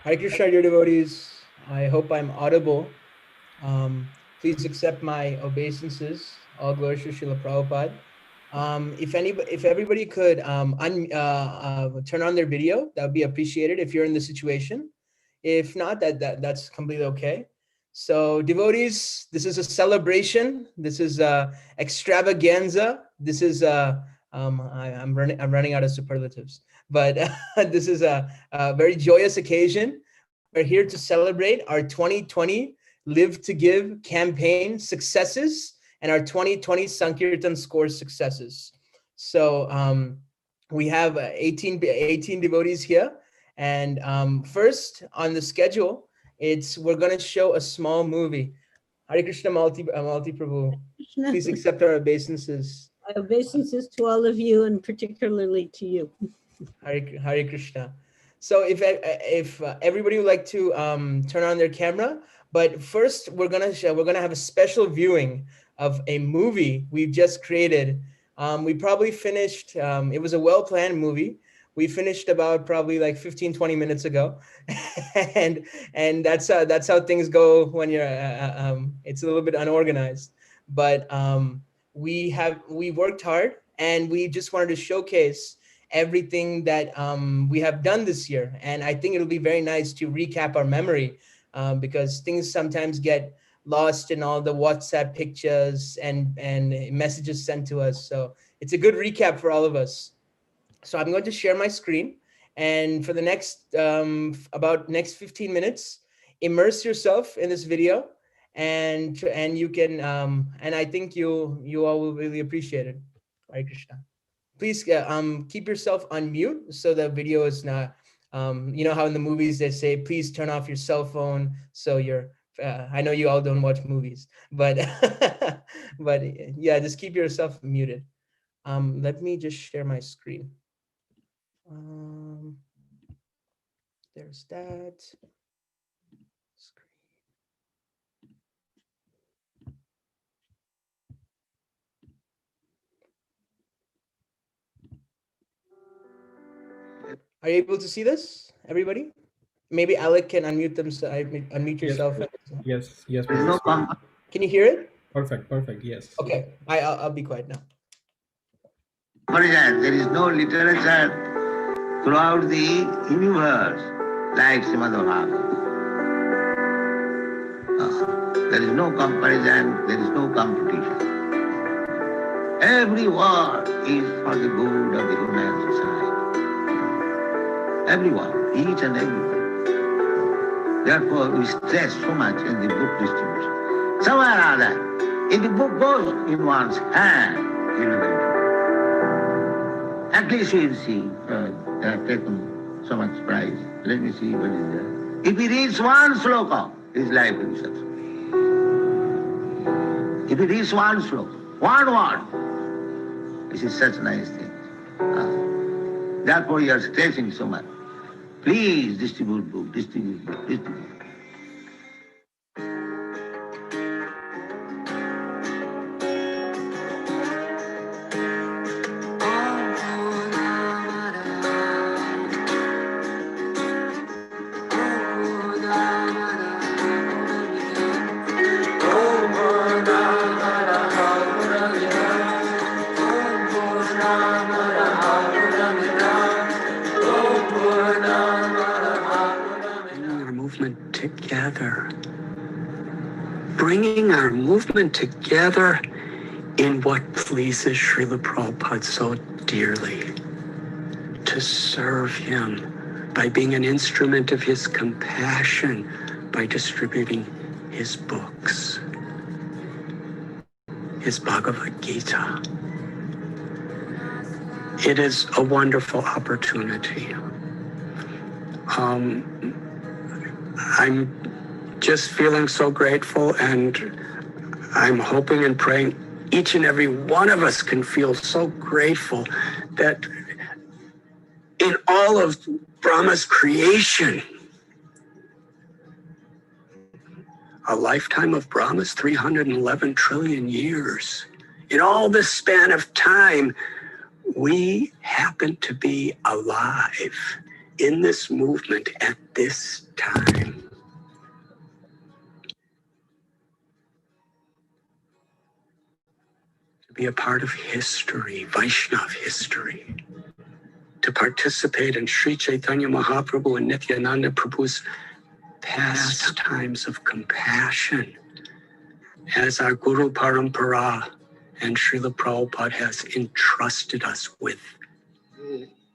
Hare Krishna, dear devotees. I hope I'm audible. Please accept my obeisances. All glories to Srila Prabhupada. If everybody could turn on their video, that would be appreciated if you're in the situation. If not, that's completely okay. So devotees, this is a celebration. This is a extravaganza. This is I'm running out of superlatives, but this is a very joyous occasion. We're here to celebrate our 2020 Live to Give campaign successes and our 2020 Sankirtan score successes. So we have 18 devotees here. And first on the schedule, we're going to show a small movie. Hare Krishna, Malati Prabhu. Please accept our obeisances. My obeisances to all of you, and particularly to you. Hare Krishna. So if everybody would like to turn on their camera, but first we're gonna have a special viewing of a movie we've just created. We probably finished. It was a well-planned movie. We finished about probably like 15-20 minutes ago, and that's how things go when you're. It's a little bit unorganized, but we worked hard, and we just wanted to showcase everything that we have done this year. And I think it'll be very nice to recap our memory because things sometimes get lost in all the WhatsApp pictures and messages sent to us. So it's a good recap for all of us. So I'm going to share my screen, and for the next next 15 minutes, immerse yourself in this video, and you can and I think you all will really appreciate it. Hare Krishna. Please keep yourself on mute so the video is not, you know how in the movies they say, please turn off your cell phone. So I know you all don't watch movies, but, but yeah, just keep yourself muted. Let me just share my screen. There's that. Are you able to see this, everybody? Maybe Alec can unmute them. So unmute yourself. Yes. Can you hear it? Perfect. Yes. Okay, I'll be quiet now. There is no literature throughout the universe like Srimad Bhagavatam. There is no comparison, there is no competition. Every word is for the good of the human society. Everyone, each and every one. Therefore, we stress so much in the book distribution. Somewhere or other, if the book goes in one's hand, he will benefit. At least we will see. They have taken so much prize. Let me see what is there. If he reads one sloka, his life will be successful. If he reads one sloka, one word, this is such a nice thing. Therefore, you are stressing so much. Please distribute book, distribute book, distribute. Bringing our movement together in what pleases Srila Prabhupada so dearly, to serve him by being an instrument of his compassion, by distributing his books, his Bhagavad Gita. It is a wonderful opportunity. I'm just feeling so grateful, and I'm hoping and praying each and every one of us can feel so grateful that in all of Brahma's creation, a lifetime of Brahma's 311 trillion years. In all this span of time, we happen to be alive in this movement at this time. To be a part of history, Vaishnav history. To participate in Sri Chaitanya Mahaprabhu and Nityananda Prabhu's pastimes of compassion as our Guru Parampara and Srila Prabhupada has entrusted us with.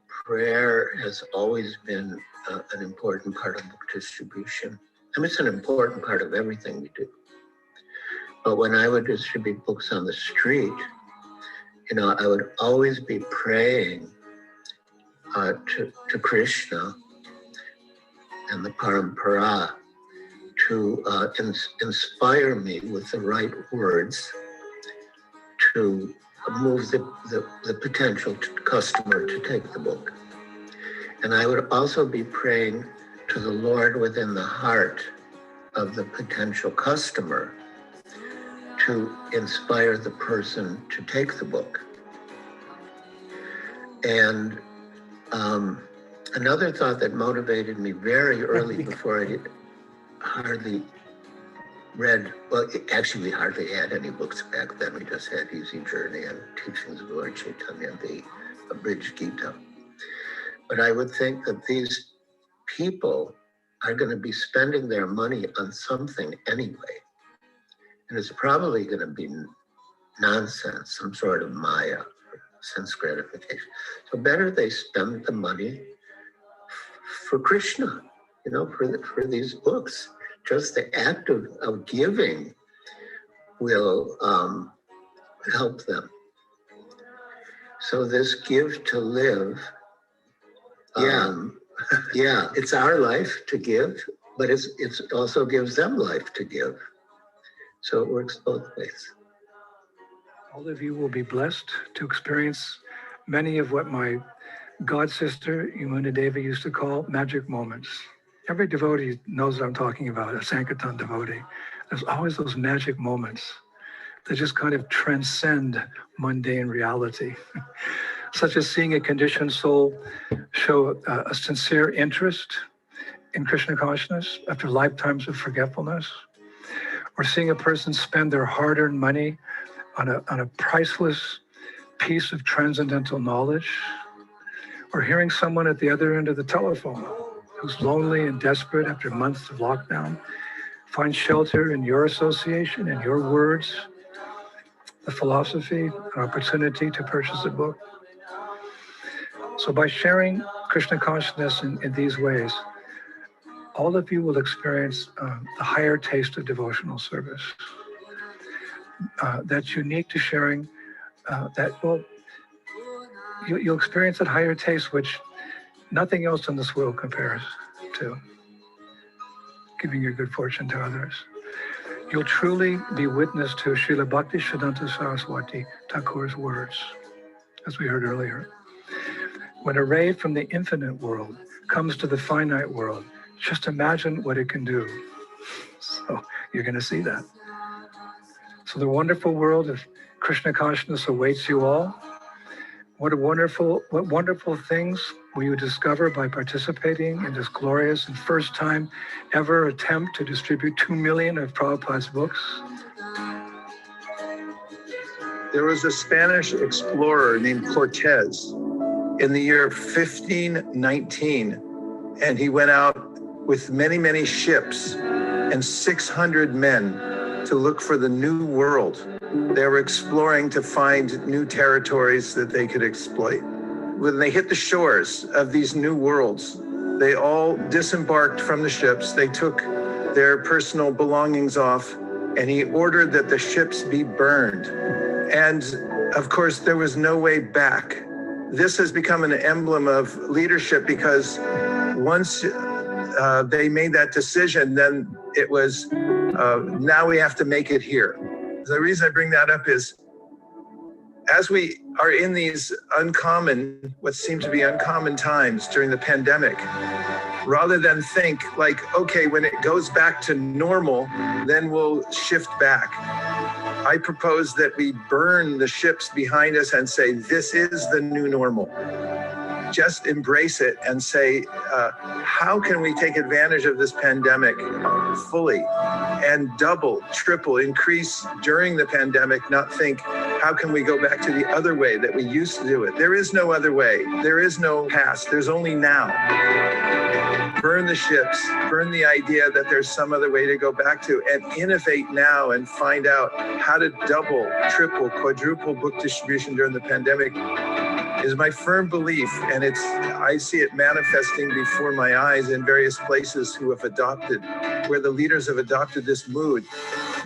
Prayer has always been an important part of book distribution. I mean, it's an important part of everything we do. But when I would distribute books on the street, you know, I would always be praying to Krishna and the Parampara to inspire me with the right words to move the potential customer to take the book. And I would also be praying to the Lord within the heart of the potential customer to inspire the person to take the book. And another thought that motivated me very early before I hardly read, well, actually we hardly had any books back then. We just had Easy Journey and Teachings of Lord Chaitanya, the abridged Gita. But I would think that these people are going to be spending their money on something anyway. And it's probably going to be nonsense, some sort of Maya, sense gratification. So better they spend the money for Krishna, you know, for these books. Just the act of giving will help them. So this give to live, yeah, it's our life to give, but it also gives them life to give. So it works both ways. All of you will be blessed to experience many of what my god sister, Malati Devi, used to call magic moments. Every devotee knows what I'm talking about, a Sankirtan devotee. There's always those magic moments that just kind of transcend mundane reality, such as seeing a conditioned soul show a sincere interest in Krishna consciousness after lifetimes of forgetfulness, or seeing a person spend their hard-earned money on a priceless piece of transcendental knowledge, or hearing someone at the other end of the telephone who's lonely and desperate after months of lockdown find shelter in your association, in your words, the philosophy, an opportunity to purchase a book. So by sharing Krishna consciousness in these ways, all of you will experience the higher taste of devotional service. That's unique to sharing you'll experience that higher taste which nothing else in this world compares to, giving your good fortune to others. You'll truly be witness to Srila Bhakti Siddhanta Saraswati Thakur's words, as we heard earlier. When a ray from the infinite world comes to the finite world, just imagine what it can do. So you're going to see that. So the wonderful world of Krishna consciousness awaits you all. What wonderful things will you discover by participating in this glorious and first time ever attempt to distribute 2 million of Prabhupada's books? There was a Spanish explorer named Cortez in the year 1519, and he went out with many, many ships and 600 men to look for the new world. They were exploring to find new territories that they could exploit. When they hit the shores of these new worlds, they all disembarked from the ships. They took their personal belongings off, and he ordered that the ships be burned. And of course, there was no way back. This has become an emblem of leadership, because once they made that decision, then it was, now we have to make it here. The reason I bring that up is, as we are in these what seem to be uncommon times during the pandemic, rather than think like, okay, when it goes back to normal, then we'll shift back. I propose that we burn the ships behind us and say, this is the new normal. just embrace it and say, how can we take advantage of this pandemic fully and double, triple, increase during the pandemic, not think, how can we go back to the other way that we used to do it? There is no other way. There is no past. There's only now. Burn the ships, burn the idea that there's some other way to go back to, and innovate now and find out how to double, triple, quadruple book distribution during the pandemic is my firm belief. And I see it manifesting before my eyes in various places who have adopted, where the leaders have adopted this mood,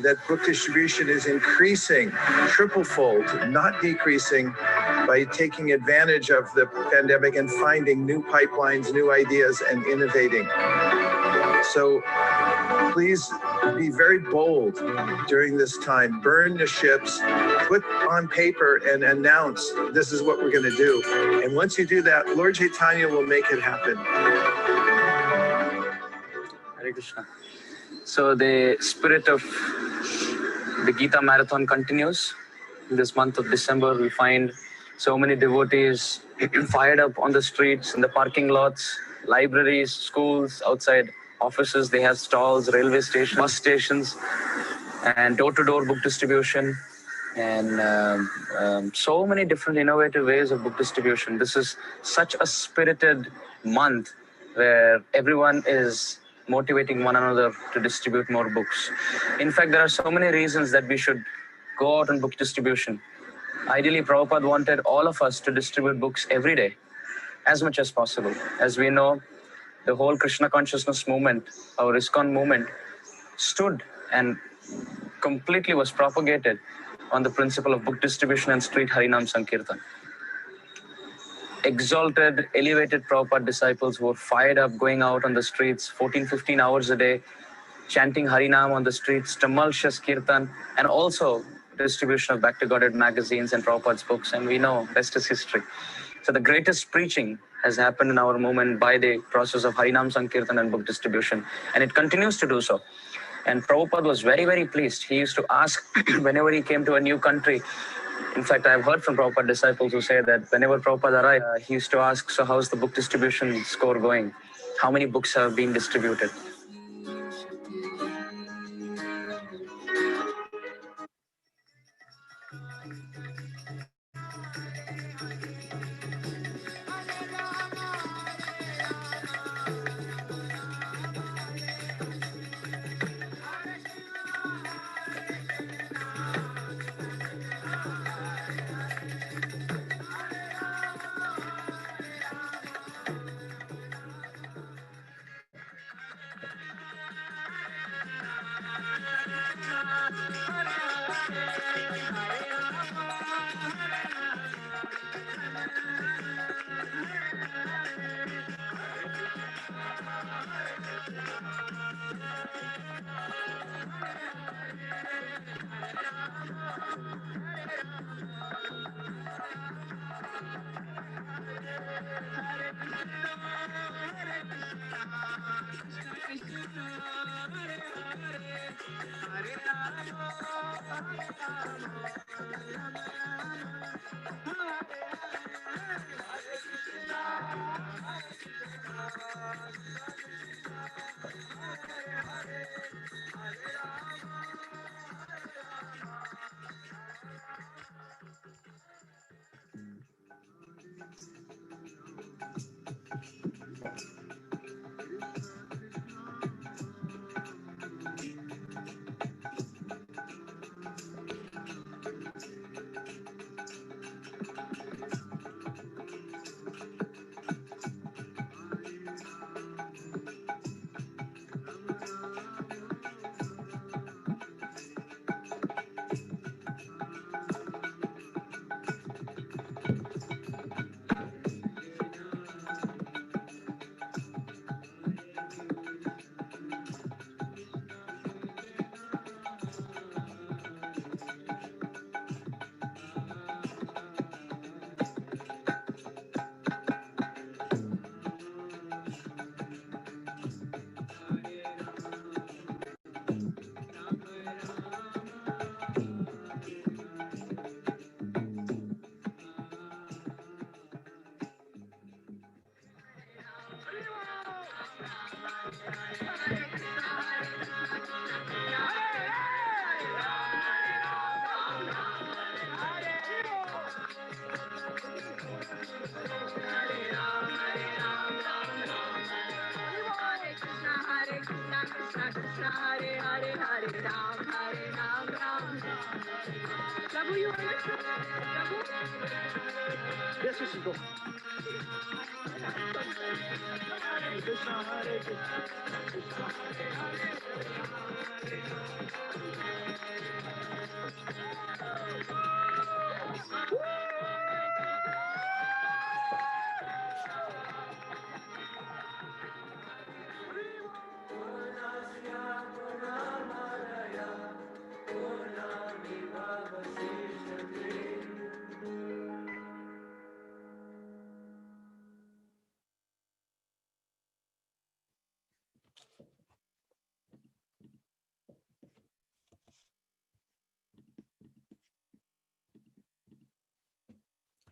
that book distribution is increasing triple-fold, not decreasing, by taking advantage of the pandemic and finding new pipelines, new ideas, and innovating. So please be very bold during this time. Burn the ships, put on paper and announce this is what we're going to do. And once you do that, Lord Chaitanya will make it happen. Hare Krishna. So the spirit of the Gita Marathon continues. In this month of December, we find so many devotees fired up on the streets, in the parking lots, libraries, schools, outside offices. They have stalls, railway stations, bus stations, and door-to-door book distribution, and so many different innovative ways of book distribution. This is such a spirited month where everyone is motivating one another to distribute more books. In fact, there are so many reasons that we should go out on book distribution. Ideally, Prabhupada wanted all of us to distribute books every day, as much as possible. As we know, the whole Krishna consciousness movement, our ISKCON movement, stood and completely was propagated on the principle of book distribution and street Harinam Sankirtan. Exalted, elevated Prabhupada disciples were fired up, going out on the streets 14, 15 hours a day, chanting Harinam on the streets, tumultuous Kirtan, and also distribution of Back to Godhead magazines and Prabhupada's books. And we know rest is history. So the greatest preaching has happened in our movement by the process of Harinam Sankirtan and book distribution. And it continues to do so. And Prabhupada was very, very pleased. He used to ask whenever he came to a new country. In fact, I've heard from Prabhupada disciples who say that whenever Prabhupada arrived, he used to ask, so how's the book distribution score going? How many books have been distributed? Hare Hare, Hare Ram, Ram. Prabhu, you want to Prabhu? Yes, yes, go. Hare Krishna, Hare Krishna, Krishna Hare Hare.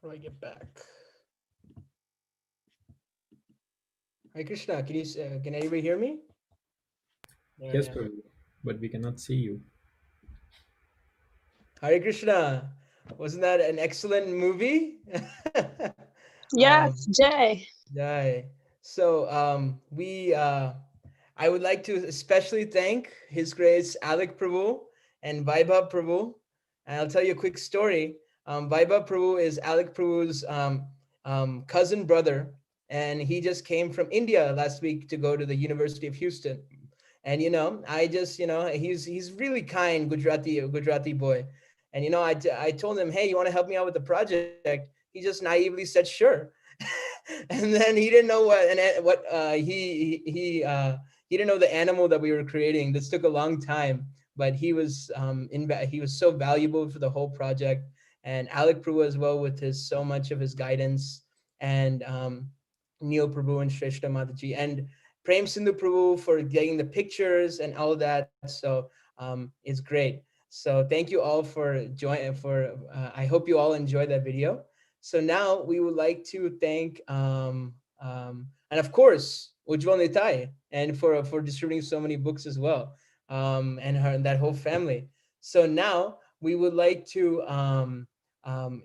How do I get back? Hare Krishna, can anybody hear me? There I Yes, am. Prabhu, but we cannot see you. Hare Krishna, wasn't that an excellent movie? Yes, Jay. Jai. So I would like to especially thank His Grace Alec Prabhu and Vaibhav Prabhu. And I'll tell you a quick story. Vaibhav Prabhu is Alec Prabhu's cousin brother, and he just came from India last week to go to the University of Houston. And I just he's really kind Gujarati boy. And I told him, hey, you want to help me out with the project? He just naively said sure. And then he didn't know what he didn't know the animal that we were creating. This took a long time, but he was he was so valuable for the whole project. And Alec Prabhu as well, with his so much of his guidance, and Neo Prabhu and Shrestha Mataji, and Prem Sindhu Prabhu for getting the pictures and all of that. So it's great. So thank you all for joining. I hope you all enjoyed that video. So now we would like to thank and of course Ujjwal Nitai, and for distributing so many books as well, and that whole family. So now we would like to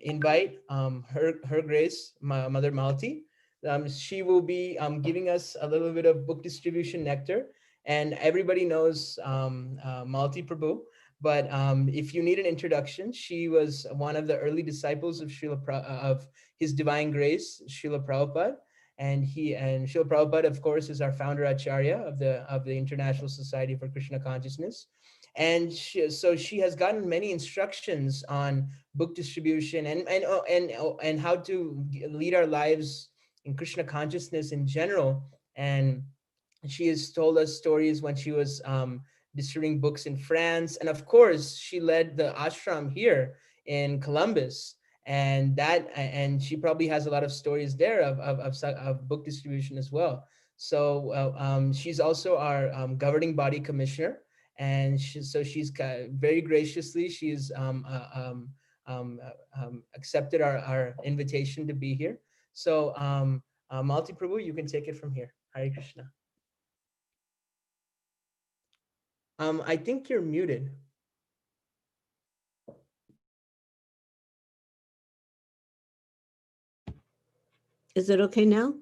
invite her Grace, Mother Malati. She will be giving us a little bit of book distribution nectar, and everybody knows Malati Prabhu. But if you need an introduction, she was one of the early disciples of of His Divine Grace, Srila Prabhupada, and Srila Prabhupada, of course, is our founder acharya of the International Society for Krishna Consciousness, and so she has gotten many instructions on book distribution and how to lead our lives in Krishna consciousness in general. And she has told us stories when she was distributing books in France, and of course she led the ashram here in Columbus, and she probably has a lot of stories there of book distribution as well. So she's also our governing body commissioner, and she's very graciously accepted our invitation to be here. So Malati Prabhu, you can take it from here. Hare Krishna. I think you're muted. Is it okay now?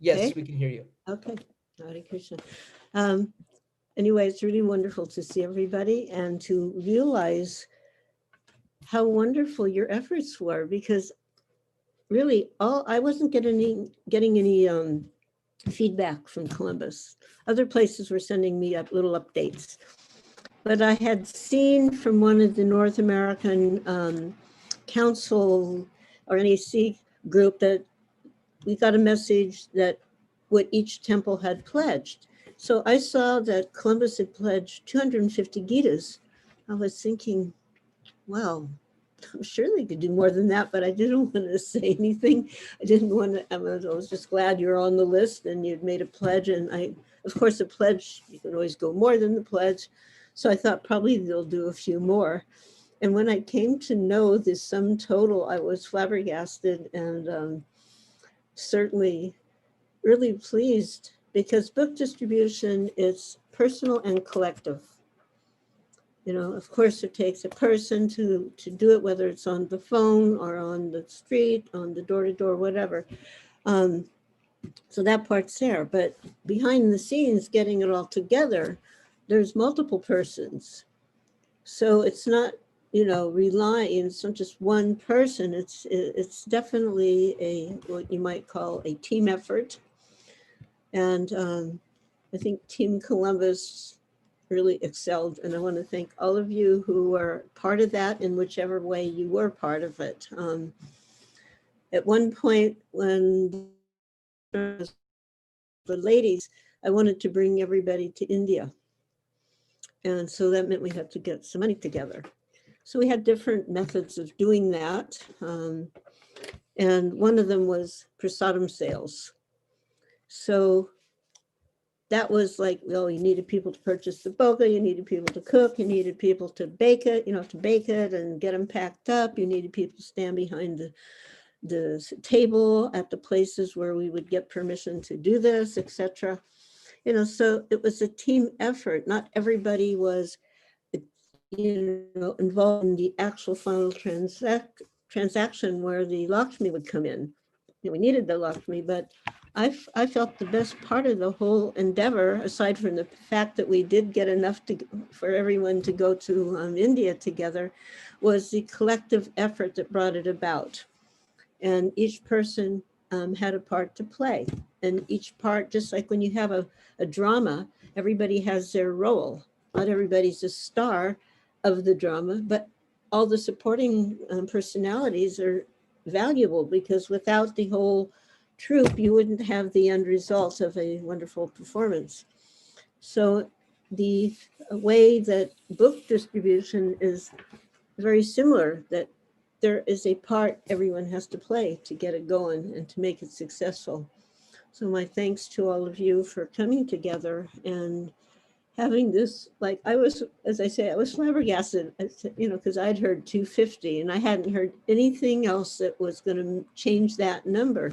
Yes, Okay. we can hear you. Okay. Hare Krishna. Anyway, it's really wonderful to see everybody and to realize how wonderful your efforts were, because really I wasn't getting any feedback from Columbus. Other places were sending me up little updates. But I had seen from one of the North American Council or NAC group that we got a message that what each temple had pledged. So I saw that Columbus had pledged 250 Gitas. I was thinking, wow, I'm sure they could do more than that, but I didn't want to say anything. I didn't want to, I was just glad you're on the list and you'd made a pledge. And of course, a pledge, you can always go more than the pledge. So I thought probably they'll do a few more. And when I came to know the sum total, I was flabbergasted and certainly really pleased, because book distribution is personal and collective. Of course, it takes a person to do it, whether it's on the phone or on the street, on the door-to-door, whatever. So that part's there, but behind the scenes, getting it all together, there's multiple persons. So it's not, relying, it's not just one person. It's definitely what you might call a team effort. And I think Team Columbus really excelled. And I want to thank all of you who were part of that in whichever way you were part of it. At one point when the ladies, I wanted to bring everybody to India. And so that meant we had to get some money together. So we had different methods of doing that. And one of them was prasadam sales. So that was like, well, you needed people to purchase the boga, you needed people to cook, you needed people to bake it, and get them packed up. You needed people to stand behind the table at the places where we would get permission to do this, etc. So it was a team effort. Not everybody was, involved in the actual final transaction where the Lakshmi would come in. We needed the Lakshmi, but I felt the best part of the whole endeavor, aside from the fact that we did get enough for everyone to go to India together, was the collective effort that brought it about. And each person had a part to play. And each part, just like when you have a drama, everybody has their role. Not everybody's a star of the drama, but all the supporting personalities are valuable, because without the whole troupe, you wouldn't have the end result of a wonderful performance. So the way that book distribution is very similar, that there is a part everyone has to play to get it going and to make it successful. So my thanks to all of you for coming together and having this, like as I say, I was flabbergasted, because I'd heard 250 and I hadn't heard anything else that was going to change that number.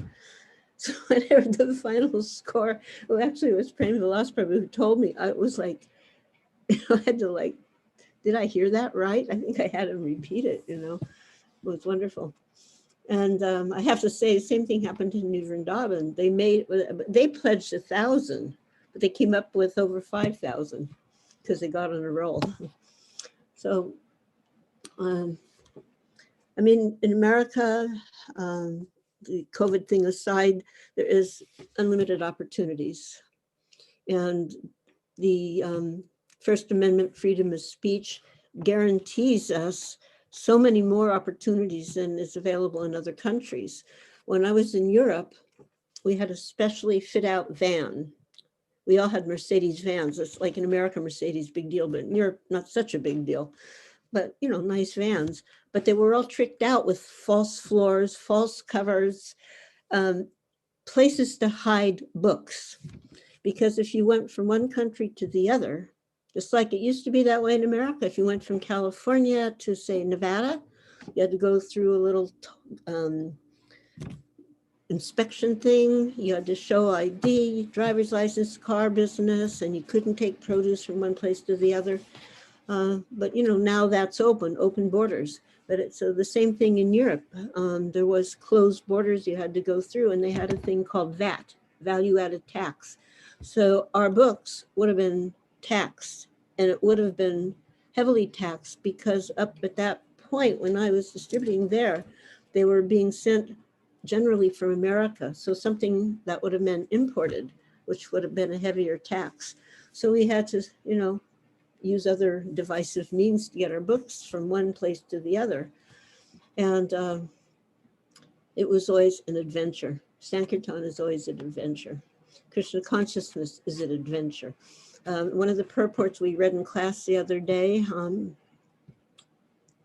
So when I heard the final score, actually it was Prem Vilas Prabhu who told me, I was like, I had to did I hear that right? I think I had him repeat it, It was wonderful. And I have to say, the same thing happened in New Vrindavan. They pledged 1,000, but they came up with over 5,000 because they got on a roll. So, in America, the COVID thing aside, there is unlimited opportunities. And the First Amendment freedom of speech guarantees us so many more opportunities than is available in other countries. When I was in Europe, we had a specially fit out van. We all had Mercedes vans. It's like in America, Mercedes, big deal, but in Europe, not such a big deal. But, nice vans. But they were all tricked out with false floors, false covers, places to hide books. Because if you went from one country to the other, just like it used to be that way in America, if you went from California to, say, Nevada, you had to go through a little inspection thing. You had to show ID, driver's license, car business, and you couldn't take produce from one place to the other. But, now that's open borders. But it's the same thing in Europe. There was closed borders you had to go through, and they had a thing called VAT, value added tax. So our books would have been taxed, and it would have been heavily taxed, because up at that point when I was distributing there, they were being sent generally from America. So something that would have been imported, which would have been a heavier tax. So we had to, use other divisive means to get our books from one place to the other. And it was always an adventure. Sankirtan is always an adventure. Krishna consciousness is an adventure. One of the purports we read in class the other day,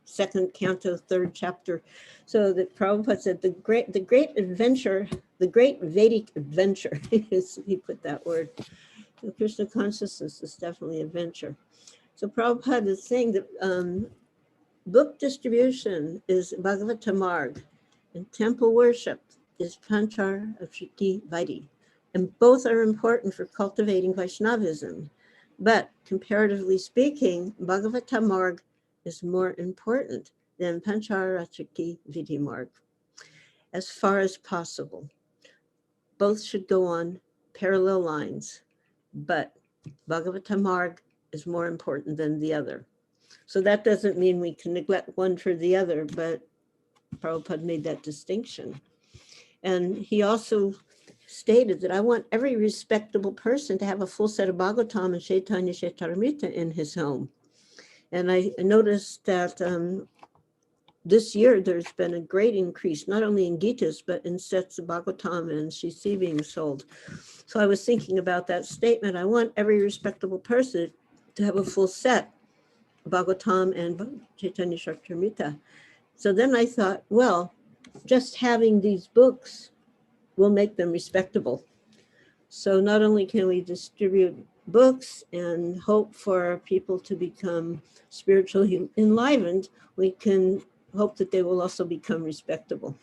second canto, third chapter. So that Prabhupada said the great adventure, the great Vedic adventure, he put that word. So Krishna consciousness is definitely adventure. So Prabhupada is saying that book distribution is Bhagavata Marg, and temple worship is Panchar Akriti Vaidhi. And both are important for cultivating Vaishnavism. But comparatively speaking, Bhagavata Marg is more important than Pancharatriki Vidhi Marg, as far as possible. both should go on parallel lines, but Bhagavatamārga is more important than the other. So that doesn't mean we can neglect one for the other, but Prabhupada made that distinction. And he also stated that I want every respectable person to have a full set of Bhagavatam and Chaitanya Charitamrita in his home. And I noticed that this year there's been a great increase, not only in Gitas, but in sets of Bhagavatam and Shisi being sold. So I was thinking about that statement. I want every respectable person to have a full set, Bhagavatam and Chaitanya Charitamrita. So then I thought, well, just having these books will make them respectable. So not only can we distribute books and hope for people to become spiritually enlivened, we can hope that they will also become respectable.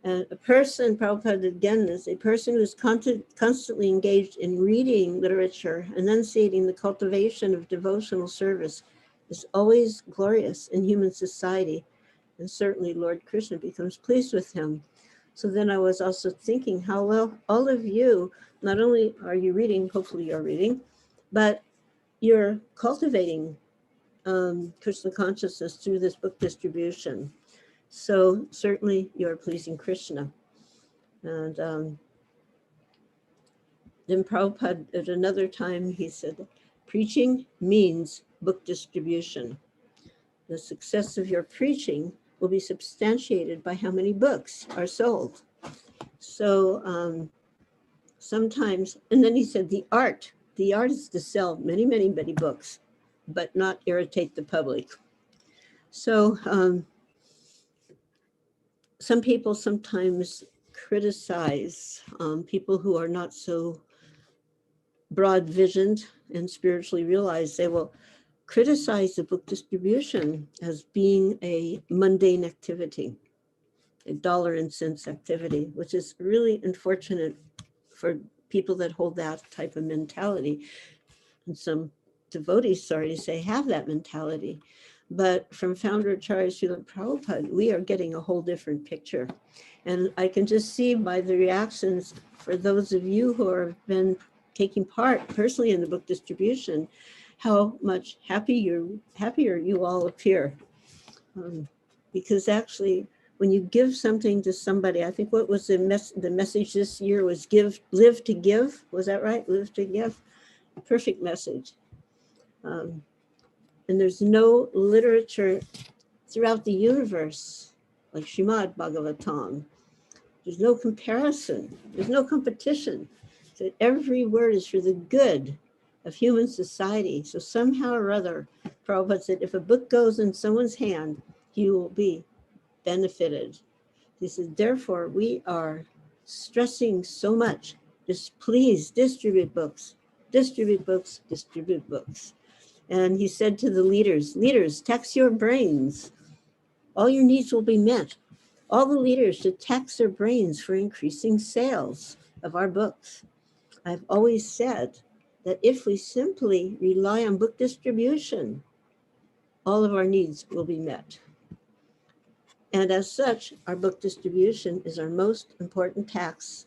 And a person, Prabhupada again, is a person who is constantly engaged in reading literature, enunciating the cultivation of devotional service, is always glorious in human society. And certainly Lord Krishna becomes pleased with him. So then I was also thinking how well all of you, not only are you reading, hopefully you're reading, but you're cultivating Krishna consciousness through this book distribution. So certainly you're pleasing Krishna. And then Prabhupada at another time, he said, preaching means book distribution. The success of your preaching will be substantiated by how many books are sold. So sometimes, and then he said the art is to sell many, many, many books, but not irritate the public. So some people sometimes criticize people who are not so broad visioned and spiritually realized. They will criticize the book distribution as being a mundane activity, a dollar and cents activity, which is really unfortunate for people that hold that type of mentality. And some devotees, sorry to say, have that mentality. But from Founder Acharya Srila Prabhupada, we are getting a whole different picture. And I can just see by the reactions for those of you who have been taking part personally in the book distribution, how much happier you all appear. Because actually, when you give something to somebody, I think what was the message this year was live to give. Was that right? Live to give. Perfect message. And there's no literature throughout the universe like Srimad Bhagavatam. There's no comparison. There's no competition. So every word is for the good of human society. So somehow or other, Prabhupada said, if a book goes in someone's hand, he will be benefited. He said, therefore, we are stressing so much. Just please distribute books, distribute books, distribute books. And he said to the leaders, tax your brains. All your needs will be met. All the leaders should tax their brains for increasing sales of our books. I've always said that if we simply rely on book distribution, all of our needs will be met. And as such, our book distribution is our most important task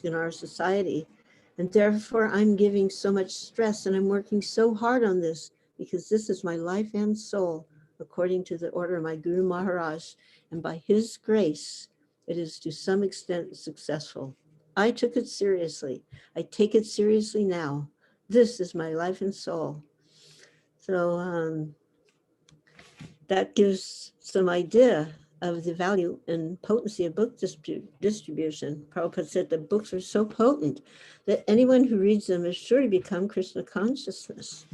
in our society. And therefore, I'm giving so much stress and I'm working so hard on this because this is my life and soul, according to the order of my Guru Maharaj. And by his grace, it is to some extent successful. I took it seriously. I take it seriously now. This is my life and soul. So that gives some idea of the value and potency of book distribution. Prabhupada said the books are so potent that anyone who reads them is sure to become Krishna consciousness.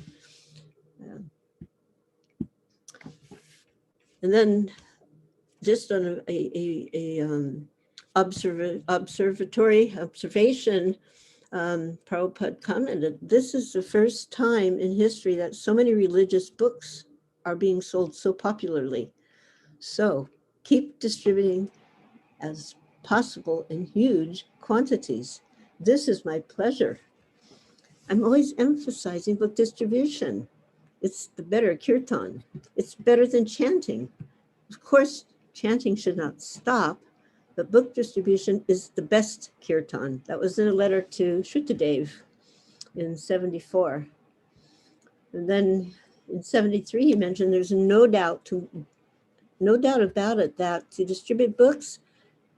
And then just on observation, Prabhupada commented, this is the first time in history that so many religious books are being sold so popularly. So keep distributing as possible in huge quantities. This is my pleasure. I'm always emphasizing book distribution. It's the better kirtan. It's better than chanting. Of course, chanting should not stop, but book distribution is the best kirtan. That was in a letter to Shrutadev in 74. And then in 73, he mentioned there's no doubt about it that to distribute books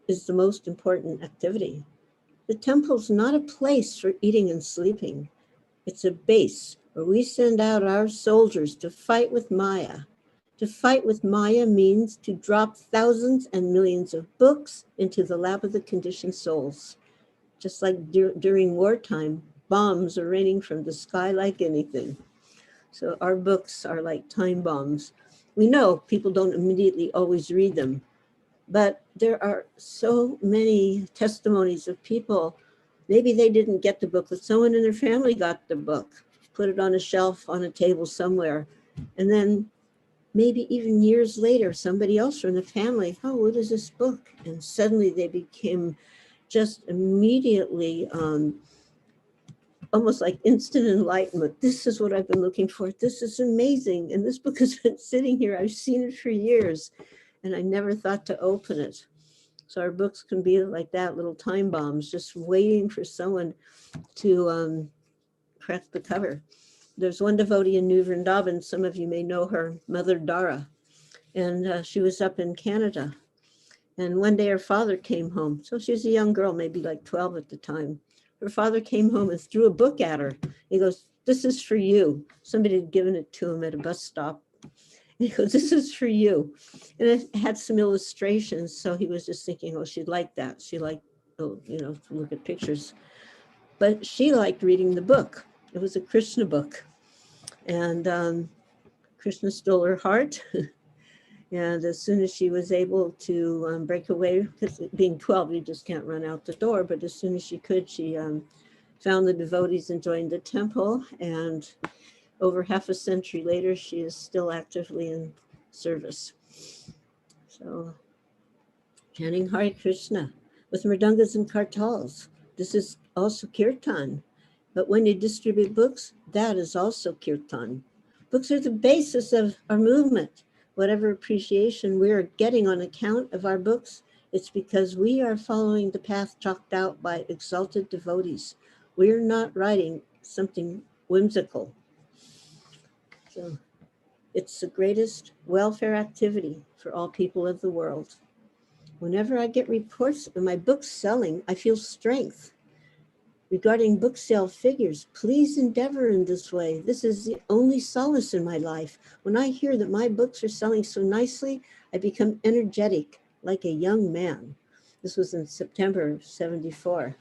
is the most important activity. The temple's not a place for eating and sleeping. It's a base where we send out our soldiers to fight with Maya. To fight with Maya means to drop thousands and millions of books into the lap of the conditioned souls. Just like during wartime, bombs are raining from the sky like anything. So our books are like time bombs. We know people don't immediately always read them, but there are so many testimonies of people, maybe they didn't get the book, but someone in their family got the book, put it on a shelf, on a table somewhere. And then maybe even years later, somebody else from the family, oh, what is this book? And suddenly they became just immediately almost like instant enlightenment. This is what I've been looking for. This is amazing. And this book has been sitting here. I've seen it for years, and I never thought to open it. So our books can be like that, little time bombs, just waiting for someone to crack the cover. There's one devotee in New Vrindavan, some of you may know her, Mother Dara, and she was up in Canada. And one day her father came home. So she was a young girl, maybe like 12 at the time. Her father came home and threw a book at her. He goes, "This is for you." Somebody had given it to him at a bus stop. He goes, "This is for you." And it had some illustrations. So he was just thinking, oh, she'd like that. She liked, to look at pictures. But she liked reading the book. It was a Krishna book. And Krishna stole her heart. And as soon as she was able to break away, because being 12, you just can't run out the door. But as soon as she could, she found the devotees and joined the temple. And over half a century later, she is still actively in service. So, chanting Hare Krishna with mridangas and kartals. This is also kirtan. But when you distribute books, that is also kirtan. Books are the basis of our movement. Whatever appreciation we are getting on account of our books, it's because we are following the path chalked out by exalted devotees. We are not writing something whimsical. So it's the greatest welfare activity for all people of the world. Whenever I get reports of my books selling, I feel strength. Regarding book sale figures, please endeavor in this way. This is the only solace in my life. When I hear that my books are selling so nicely, I become energetic, like a young man. This was in September of 74.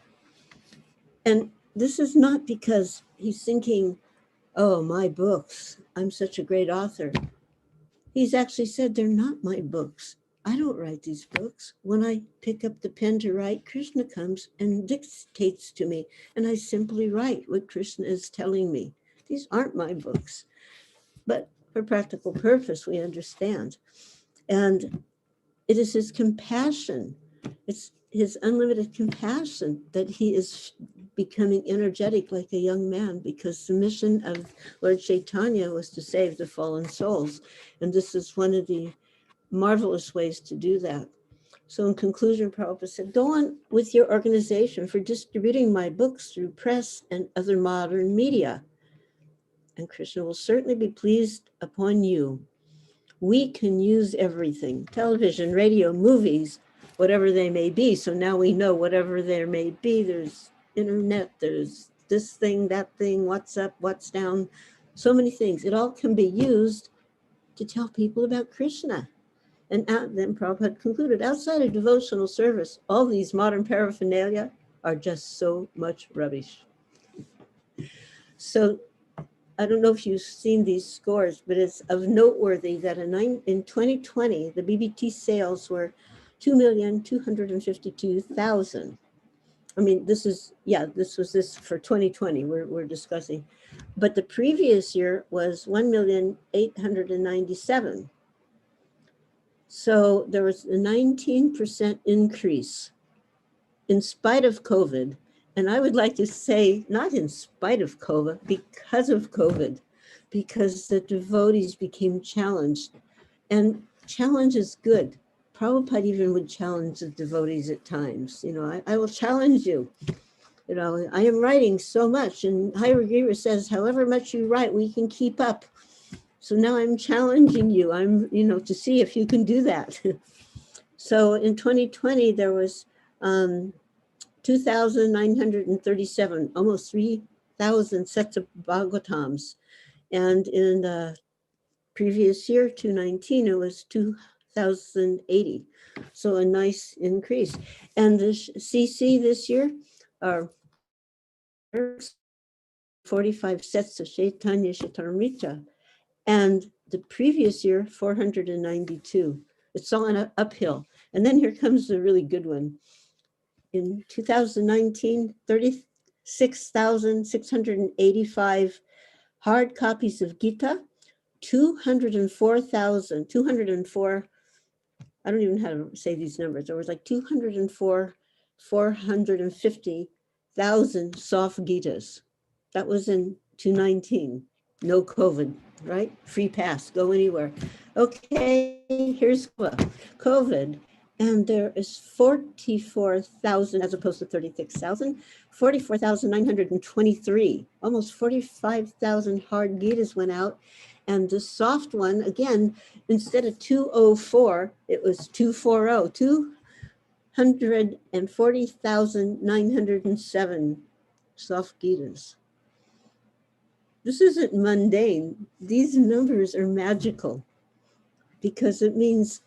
And this is not because he's thinking, oh, my books, I'm such a great author. He's actually said, they're not my books. I don't write these books. When I pick up the pen to write, Krishna comes and dictates to me, and I simply write what Krishna is telling me. These aren't my books. But for practical purpose, we understand. And it is his compassion. It's his unlimited compassion that he is becoming energetic like a young man, because the mission of Lord Chaitanya was to save the fallen souls. And this is one of the marvelous ways to do that. So in conclusion, Prabhupada said, go on with your organization for distributing my books through press and other modern media. And Krishna will certainly be pleased upon you. We can use everything, television, radio, movies, whatever they may be. So now we know whatever there may be, there's internet, there's this thing, that thing, what's up, what's down, so many things. It all can be used to tell people about Krishna. And then Prabhupada concluded, outside of devotional service, all these modern paraphernalia are just so much rubbish. So I don't know if you've seen these scores, but it's of noteworthy that in 2020, the BBT sales were 2,252,000. I mean, this was this for 2020 we're discussing. But the previous year was 1,897,000. So there was a 19% increase in spite of COVID. And I would like to say, not in spite of COVID, because of COVID, because the devotees became challenged. And challenge is good. Prabhupada even would challenge the devotees at times. You know, I will challenge you. You know, I am writing so much, and Hare Krishna says, however much you write, we can keep up. So now I'm challenging you. I'm, you know, to see if you can do that. So in 2020, there was 2,937, almost 3,000 sets of Bhagavatams. And in the previous year, 2019, it was 2,080. So a nice increase. And the CC this year are 45 sets of Chaitanya Charitamrita. And the previous year, 492. It's all on an uphill. And then here comes the really good one. In 2019, 36,685 hard copies of Gita, 204,000, I don't even know how to say these numbers. There was like 450,000 soft Gitas. That was in 2019. No COVID, right? Free pass, go anywhere. Okay, here's COVID. And there is 44,000 as opposed to 36,000, 44,923, almost 45,000 hard Gitas went out. And the soft one, again, instead of 204, it was 240, 240,907 soft Gitas. This isn't mundane. These numbers are magical because it means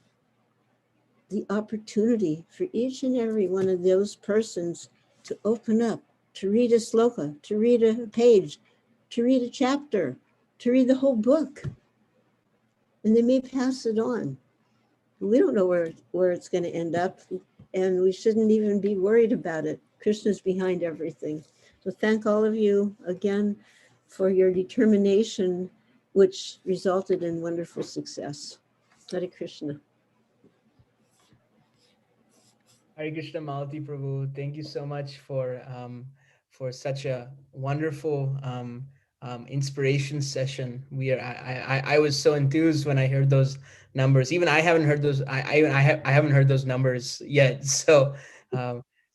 the opportunity for each and every one of those persons to open up, to read a sloka, to read a page, to read a chapter, to read the whole book. And they may pass it on. We don't know where it's going to end up, and we shouldn't even be worried about it. Krishna's behind everything. So thank all of you again for your determination, which resulted in wonderful success. Hare Krishna. Hare Krishna, Malati Prabhu. Thank you so much for such a wonderful inspiration session. I was so enthused when I heard those numbers. Even I haven't heard those. I haven't heard those numbers yet. So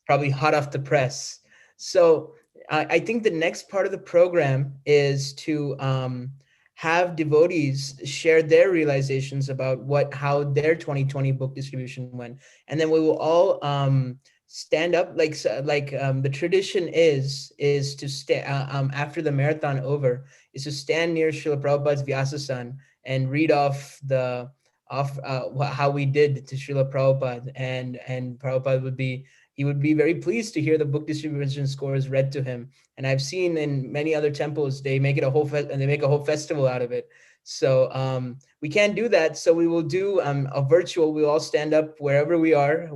probably hot off the press. So I think the next part of the program is to have devotees share their realizations about how their 2020 book distribution went, and then we will all stand up like the tradition is to stand after the marathon over, is to stand near Srila Prabhupada's Vyasasan and read off how we did to Srila Prabhupada, and Prabhupada would be very pleased to hear the book distribution scores read to him. And I've seen in many other temples they make it a whole festival out of it. So we can't do that. So we will do a virtual. We'll all stand up wherever we are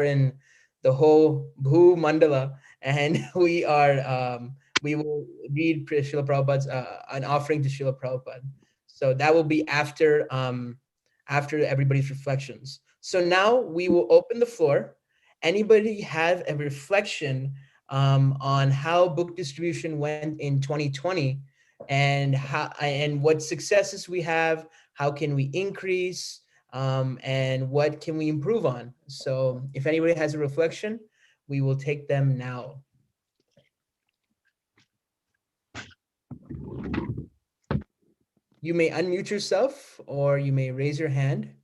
in the whole Bhu Mandala, and we will read Srila Prabhupada's an offering to Srila Prabhupada. So that will be after everybody's reflections. So now we will open the floor. Anybody have a reflection on how book distribution went in 2020, and what successes we have, how can we increase, and what can we improve on? So if anybody has a reflection, we will take them now. You may unmute yourself or you may raise your hand.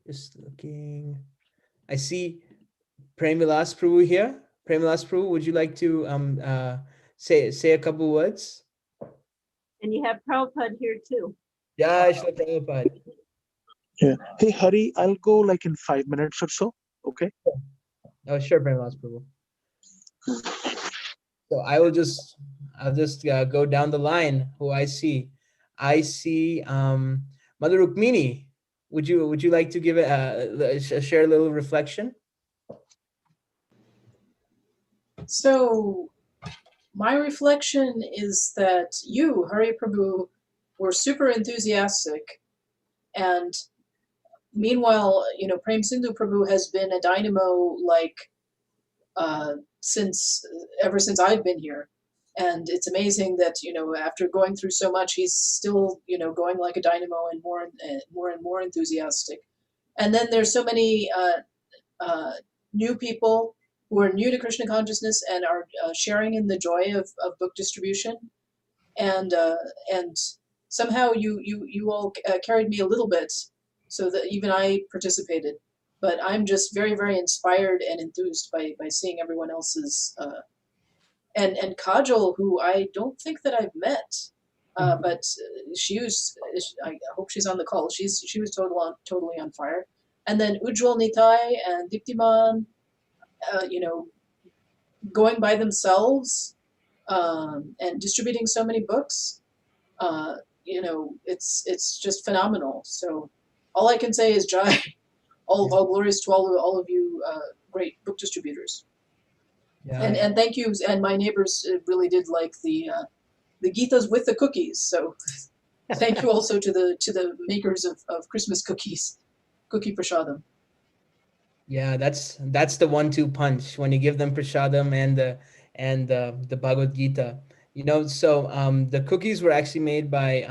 Just looking. I see Premilas Prabhu here. Premilas Prabhu, would you like to say a couple words? And you have Prabhupada here too. Yeah, Srila Prabhupada. Yeah. Hey, Hari, I'll go like in 5 minutes or so. Okay. Oh, sure, Premilas Prabhu. So I'll just go down the line. Who I see Mother Rukmini. Would you like to give share a little reflection? So my reflection is that you, Hare Prabhu, were super enthusiastic, and meanwhile, Prem Sindhu Prabhu has been a dynamo ever since I've been here. And it's amazing that, after going through so much, he's still, going like a dynamo and more enthusiastic. And then there's so many new people who are new to Krishna consciousness and are sharing in the joy of book distribution. And somehow you all carried me a little bit, so that even I participated. But I'm just very, very inspired and enthused by seeing everyone else's and Kajal, who I don't think that I've met, but she was. I hope she's on the call. She was totally on fire. And then Ujjwal Nitai and Diptiman, going by themselves and distributing so many books. It's just phenomenal. So all I can say is Jai, all glories to all of you great book distributors. Yeah. And thank you. And my neighbors really did like the Gitas with the cookies. So thank you also to the makers of Christmas cookies, cookie prashadam. Yeah, that's the 1-2 punch when you give them prashadam and the Bhagavad Gita. So the cookies were actually made by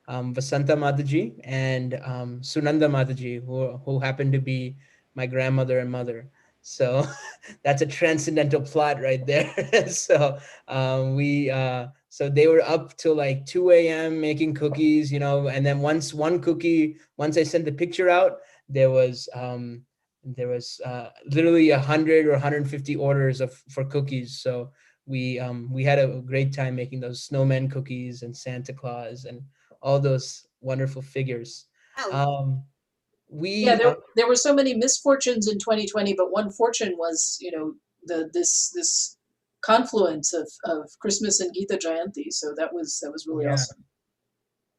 Vasanta Mataji and Sunanda Mataji, who happened to be my grandmother and mother. So that's a transcendental plot right there. So so they were up till like 2 a.m. making cookies, and then once I sent the picture out, there was literally 100 or 150 orders for cookies. So we had a great time making those snowman cookies and Santa Claus and all those wonderful figures. There were so many misfortunes in 2020, but one fortune was, this confluence of Christmas and Gita Jayanti. So that was really awesome.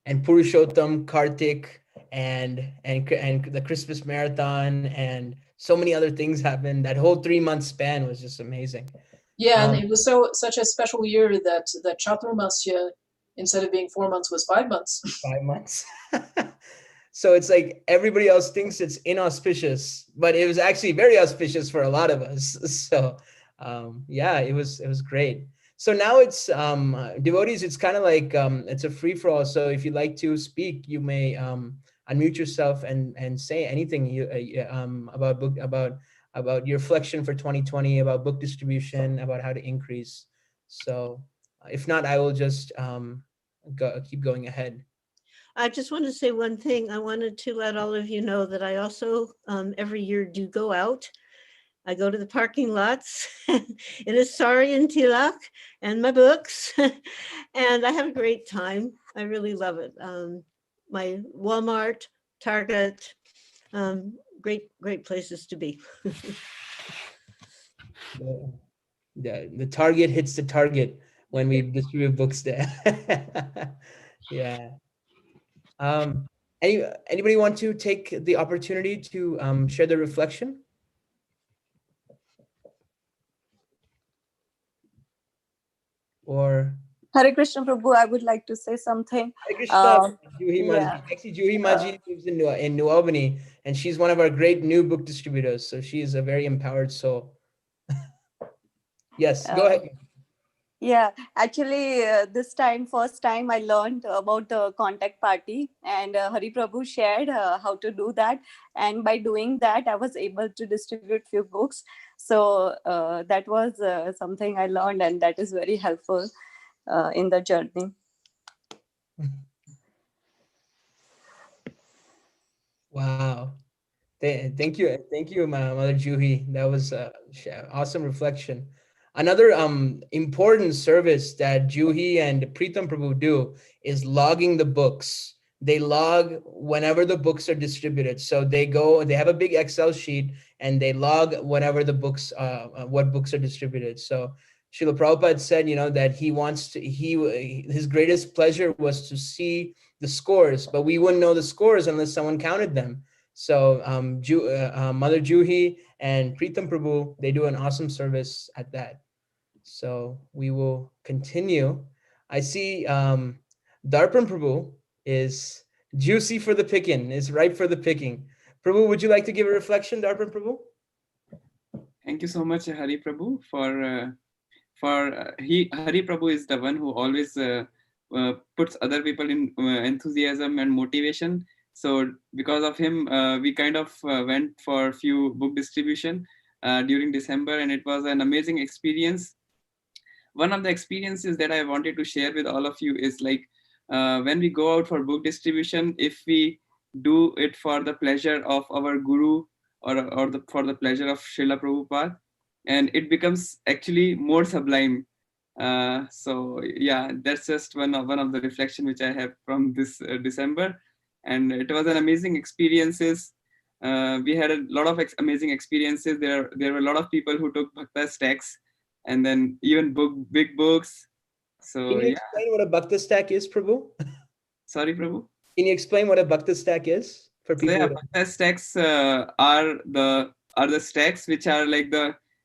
And Purushottam, Kartik, and the Christmas marathon, and so many other things happened. That whole 3-month span was just amazing. Yeah, and it was such a special year that Chaturmasya, instead of being 4 months, was 5 months. 5 months. So it's like everybody else thinks it's inauspicious, but it was actually very auspicious for a lot of us. So it was great. So now it's devotees, it's kind of like it's a free-for-all. So if you'd like to speak, you may unmute yourself and say anything about your reflection for 2020, about book distribution, about how to increase. So if not, I will just keep going ahead. I just want to say one thing. I wanted to let all of you know that I also every year do go out. I go to the parking lots in a sari and tilak and my books, and I have a great time. I really love it. My Walmart, Target, great places to be. The target hits the target when we distribute books there. Yeah. Anybody want to take the opportunity to share the reflection? Or Hare Krishna Prabhu, I would like to say something. Hare Krishna, Juhi Maji. Actually, Juhi Maji lives in New Albany, and she's one of our great new book distributors. So she is a very empowered soul. Yes, go ahead. Yeah, actually, first time I learned about the contact party, and Hari Prabhu shared how to do that. And by doing that, I was able to distribute few books. So that was something I learned, and that is very helpful in the journey. Wow. Thank you, my Mother Juhi. That was awesome reflection. Another important service that Juhi and Pritam Prabhu do is logging the books. They log whenever the books are distributed. So they have a big Excel sheet and they log whenever the books, what books are distributed. So Srila Prabhupada said, that his greatest pleasure was to see the scores, but we wouldn't know the scores unless someone counted them. So Mother Juhi and Pritam Prabhu, they do an awesome service at that. So we will continue. I see Darpan Prabhu is juicy for the picking, is ripe for the picking. Prabhu, would you like to give a reflection, Darpan Prabhu? Thank you so much, Hari Prabhu, Hari Prabhu is the one who always puts other people in enthusiasm and motivation. So because of him, we kind of went for a few book distribution during December, and it was an amazing experience. One of the experiences that I wanted to share with all of you is like when we go out for book distribution, if we do it for the pleasure of our guru or for the pleasure of Srila Prabhupada, and it becomes actually more sublime. So yeah, that's just one of the reflection which I have from this December, and it was an amazing experiences. We had a lot of amazing experiences. There were a lot of people who took Bhakta stacks, and then even big books. So Can you yeah. explain what a Bhakta stack is, Prabhu? Sorry, Prabhu. Can you explain what a Bhakta stack is for So people? yeah, Bhakta stacks are the stacks which are like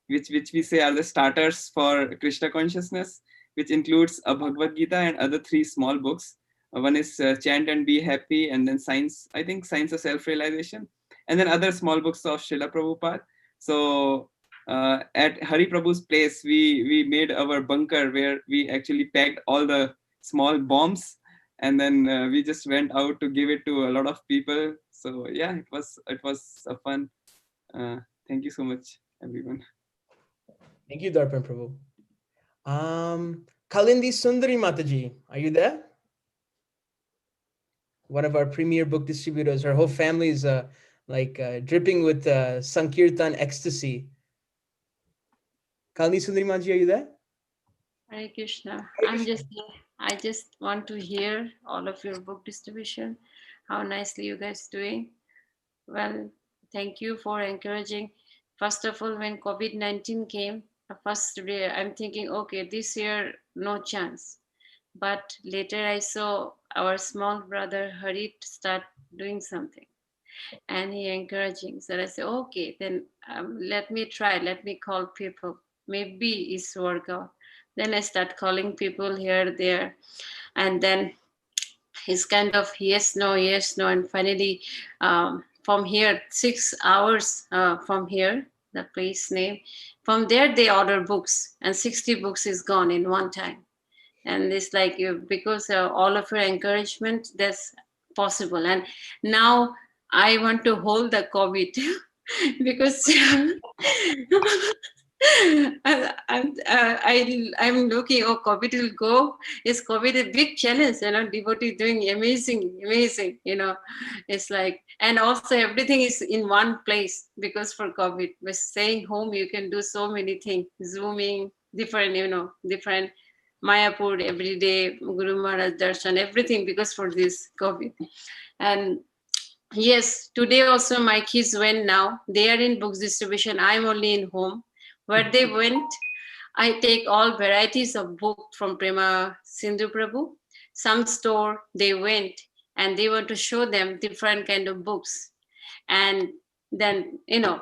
which we say are the starters for Krishna consciousness, which includes a Bhagavad Gita and other 3 small books. One is Chant and Be Happy, and then Science of Self-Realization, and then other small books of Srila Prabhupada. So at Hari Prabhu's place, we made our bunker where we actually packed all the small bombs, and then we just went out to give it to a lot of people. So yeah, it was a fun. Thank you so much, everyone. Thank you, Darpan Prabhu. Kalindi Sundari Mataji, are you there? One of our premier book distributors. Her whole family is dripping with Sankirtan ecstasy. Kalindi Sundari Mataji, are you there? Hare Krishna. I just want to hear all of your book distribution. How nicely you guys doing. Well, thank you for encouraging. First of all, when COVID-19 came, I'm thinking, okay, this year, no chance. But later I saw our small brother Hari start doing something, and he encouraging. So I said, okay, then let me try. Let me call people. Maybe it's work out. Then I start calling people here, there, and then it's kind of yes, no, and finally from here 6 hours from here, the place name, from there they order books, and 60 books is gone in one time. And it's like because all of your encouragement, that's possible. And now I want to hold the COVID because I'm looking, oh, COVID will go. Is COVID a big challenge? Devotee doing amazing, it's like, and also everything is in one place because for COVID, we're staying home, you can do so many things, Zooming, different Mayapur every day, Guru Maharaj Darshan, everything because for this COVID. And yes, today also my kids went now. They are in books distribution. I'm only in home. Where they went, I take all varieties of books from Prema Sindhu Prabhu. Some store they went and they want to show them different kind of books. And then,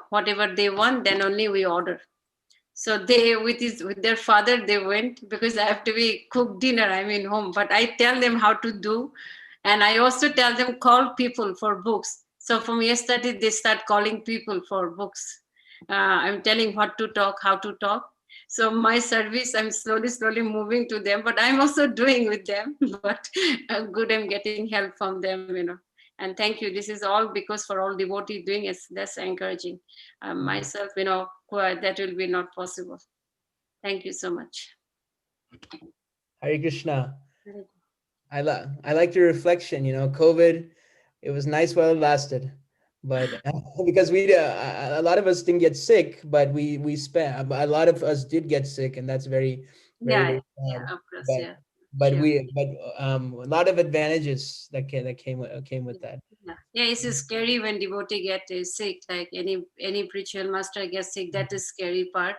whatever they want, then only we order. So they, with their father, they went because I have to be cook dinner. I'm in home, but I tell them how to do. And I also tell them call people for books. So from yesterday, they start calling people for books. I'm telling what to talk, how to talk. So my service, I'm slowly moving to them, but I'm also doing with them. But good, I'm getting help from them, And thank you. This is all because for all devotee doing it, that's encouraging. Myself, that will be not possible. Thank you so much. Hare Krishna. I like your reflection. COVID, it was nice while it lasted, but because we a lot of us didn't get sick, but we spent a lot of us did get sick, and that's very Yeah, sad. of course, but, yeah. But Sure. a lot of advantages that came with that. Yeah, it's scary when devotee get sick, like any spiritual master gets sick. That is scary part,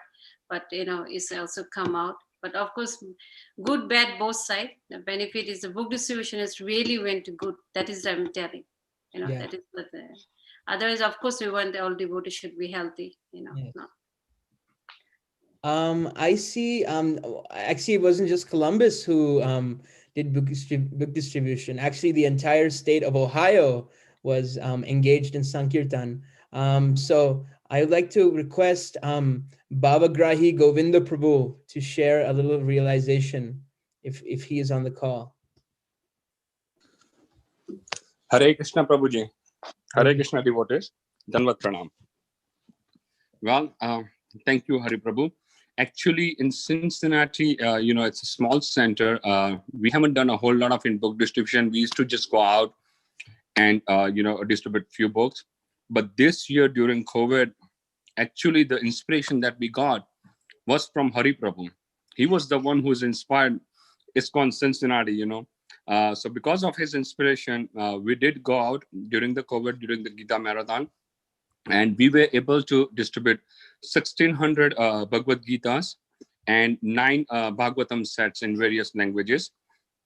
but it's also come out. But of course, good, bad, both sides. The benefit is the book distribution is really went good. That is I'm telling. Yeah. That is what. Otherwise, of course, we want all devotees should be healthy. Yes. No. I see. Actually, it wasn't just Columbus who did book distribution. Actually, the entire state of Ohio was engaged in Sankirtan. So I would like to request Bhavagrahi Govinda Prabhu to share a little realization if he is on the call. Hare Krishna Prabhuji. Hare Krishna devotees. Danvat Pranam. Well, thank you, Hari Prabhu. Actually, in Cincinnati, it's a small center. We haven't done a whole lot of in-book distribution. We used to just go out and, distribute few books. But this year during COVID, actually the inspiration that we got was from Hari Prabhu. He was the one who's inspired ISKCON Cincinnati, So because of his inspiration, we did go out during the COVID, during the Gita Marathon, and we were able to distribute 1,600 Bhagavad Gitas and 9 Bhagavatam sets in various languages.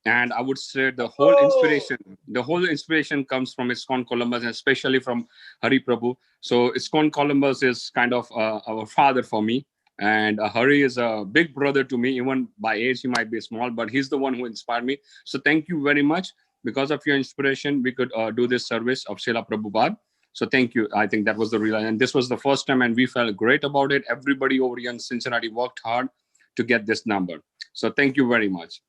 And I would say the whole inspiration comes from ISKCON Columbus, and especially from Hari Prabhu. So ISKCON Columbus is kind of our father for me. And Hari is a big brother to me. Even by age, he might be small, but he's the one who inspired me. So thank you very much. Because of your inspiration, we could do this service of Srila Prabhupada. So thank you. I think that was the real, and this was the first time, and we felt great about it. Everybody over here in Cincinnati worked hard to get this number. So thank you very much.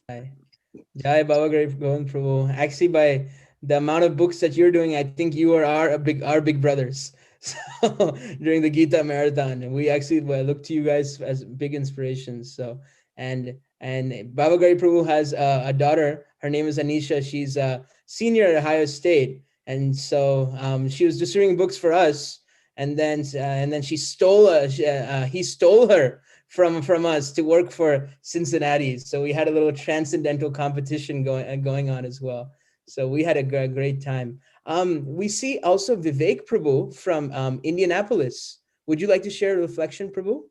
Jai Bhavagrahi Govinda Prabhu. Actually, by the amount of books that you're doing, I think you are our big brothers. So during the Gita Marathon, and we actually look to you guys as big inspirations. So and Bhavagrahi Prabhu has a daughter. Her name is Anisha. She's a senior at Ohio State, and so she was distributing books for us. And then he stole her from us to work for Cincinnati. So we had a little transcendental competition going on as well. So we had a great time. We see also Vivek Prabhu from Indianapolis. Would you like to share a reflection, Prabhu?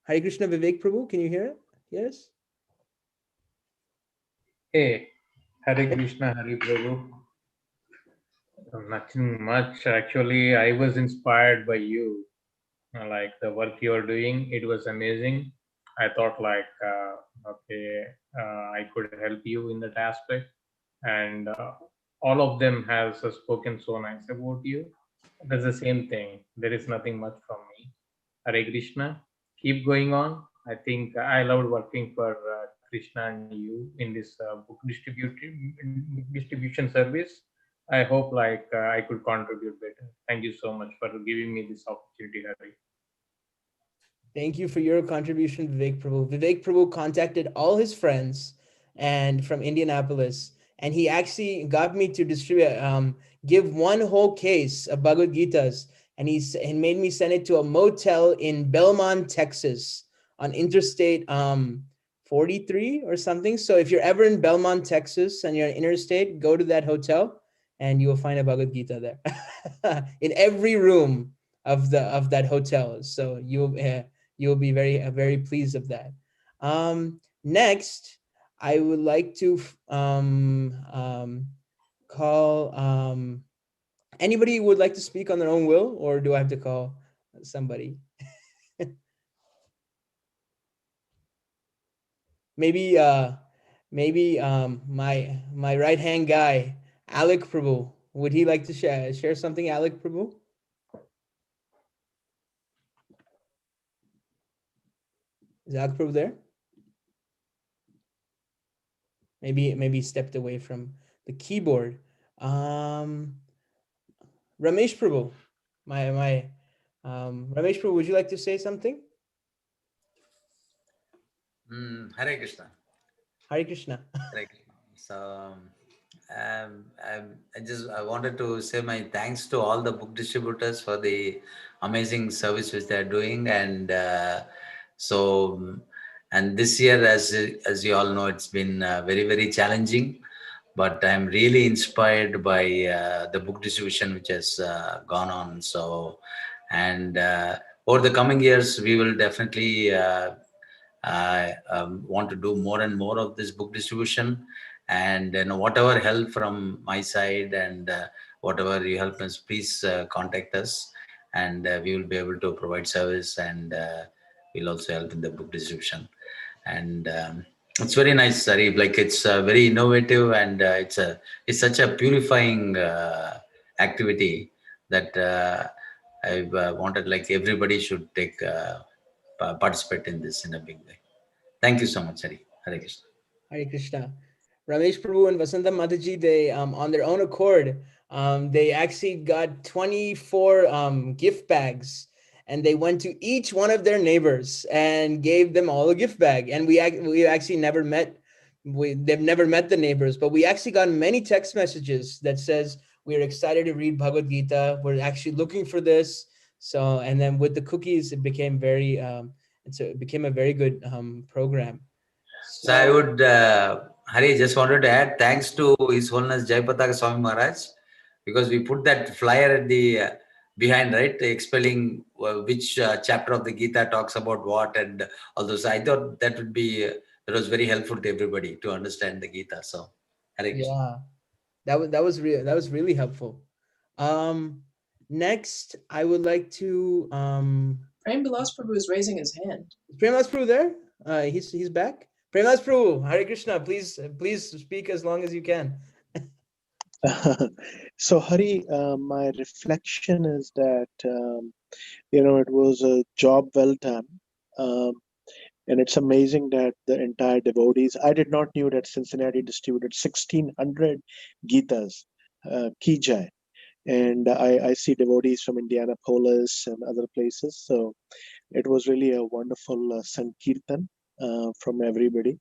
Hare Krishna, Vivek Prabhu, can you hear it? Yes? Hey, Hare Krishna, Hare Prabhu. Nothing much. Actually, I was inspired by you. Like the work you're doing, it was amazing. I thought like, I could help you in that aspect. And all of them have spoken so nice about you. That's the same thing. There is nothing much from me. Hare Krishna, keep going on. I think I loved working for Krishna and you in this book distribution service. I hope I could contribute better. Thank you so much for giving me this opportunity, Hari. Thank you for your contribution, Vivek Prabhu. Vivek Prabhu contacted all his friends and from Indianapolis, and he actually got me to distribute, give one whole case of Bhagavad Gitas, and he made me send it to a motel in Belmont, Texas, on Interstate 43 or something. So if you're ever in Belmont, Texas, and you're in interstate, go to that hotel, and you will find a Bhagavad Gita there in every room of that hotel. So you'll be very pleased of that. Next, I would like to call anybody who would like to speak on their own will, or do I have to call somebody? maybe my right hand guy, Alec Prabhu. Would he like to share something, Alec Prabhu? Is Alec Prabhu there? Maybe he stepped away from the keyboard. Ramesh Prabhu, Ramesh Prabhu, would you like to say something? Hare Krishna. Hare Krishna. Hare Krishna. So I wanted to say my thanks to all the book distributors for the amazing service which they are doing, and and this year, as you all know, it's been very challenging, but I'm really inspired by the book distribution which has gone on. So, and over the coming years, we will definitely want to do more and more of this book distribution, and whatever help from my side and whatever you help us, please contact us, and we will be able to provide service, and we'll also help in the book distribution. And It's very nice, Sarif. Like it's very innovative, and it's such a purifying activity that I've wanted like everybody should take participate in this in a big way. Thank you so much, Hari. Hare Krishna. Hare Krishna. Ramesh Prabhu and Vasanta Mataji, they on their own accord, they actually got 24 gift bags, and they went to each one of their neighbors and gave them all a gift bag. And we actually never met. They've never met the neighbors, but we actually got many text messages that says we're excited to read Bhagavad Gita. We're actually looking for this. So, and then with the cookies, it became very it became a very good program. So I would, Hari, just wanted to add thanks to His Holiness Jayapataka Swami Maharaj, because we put that flyer at the behind, right, expelling which chapter of the Gita talks about what and all those. I thought that would be that was very helpful to everybody to understand the Gita. So, Hare Krishna. Yeah, that was really helpful. Next, I would like to Prem Vilas Prabhu is raising his hand. Is Prem Vilas Prabhu there? He's back. Prem Vilas Prabhu, Hare Krishna. Please speak as long as you can. So Hari, my reflection is that it was a job well done, and it's amazing that the entire devotees. I did not knew that Cincinnati distributed 1,600 Gitas, Ki Jai, and I see devotees from Indianapolis and other places. So it was really a wonderful Sankirtan from everybody.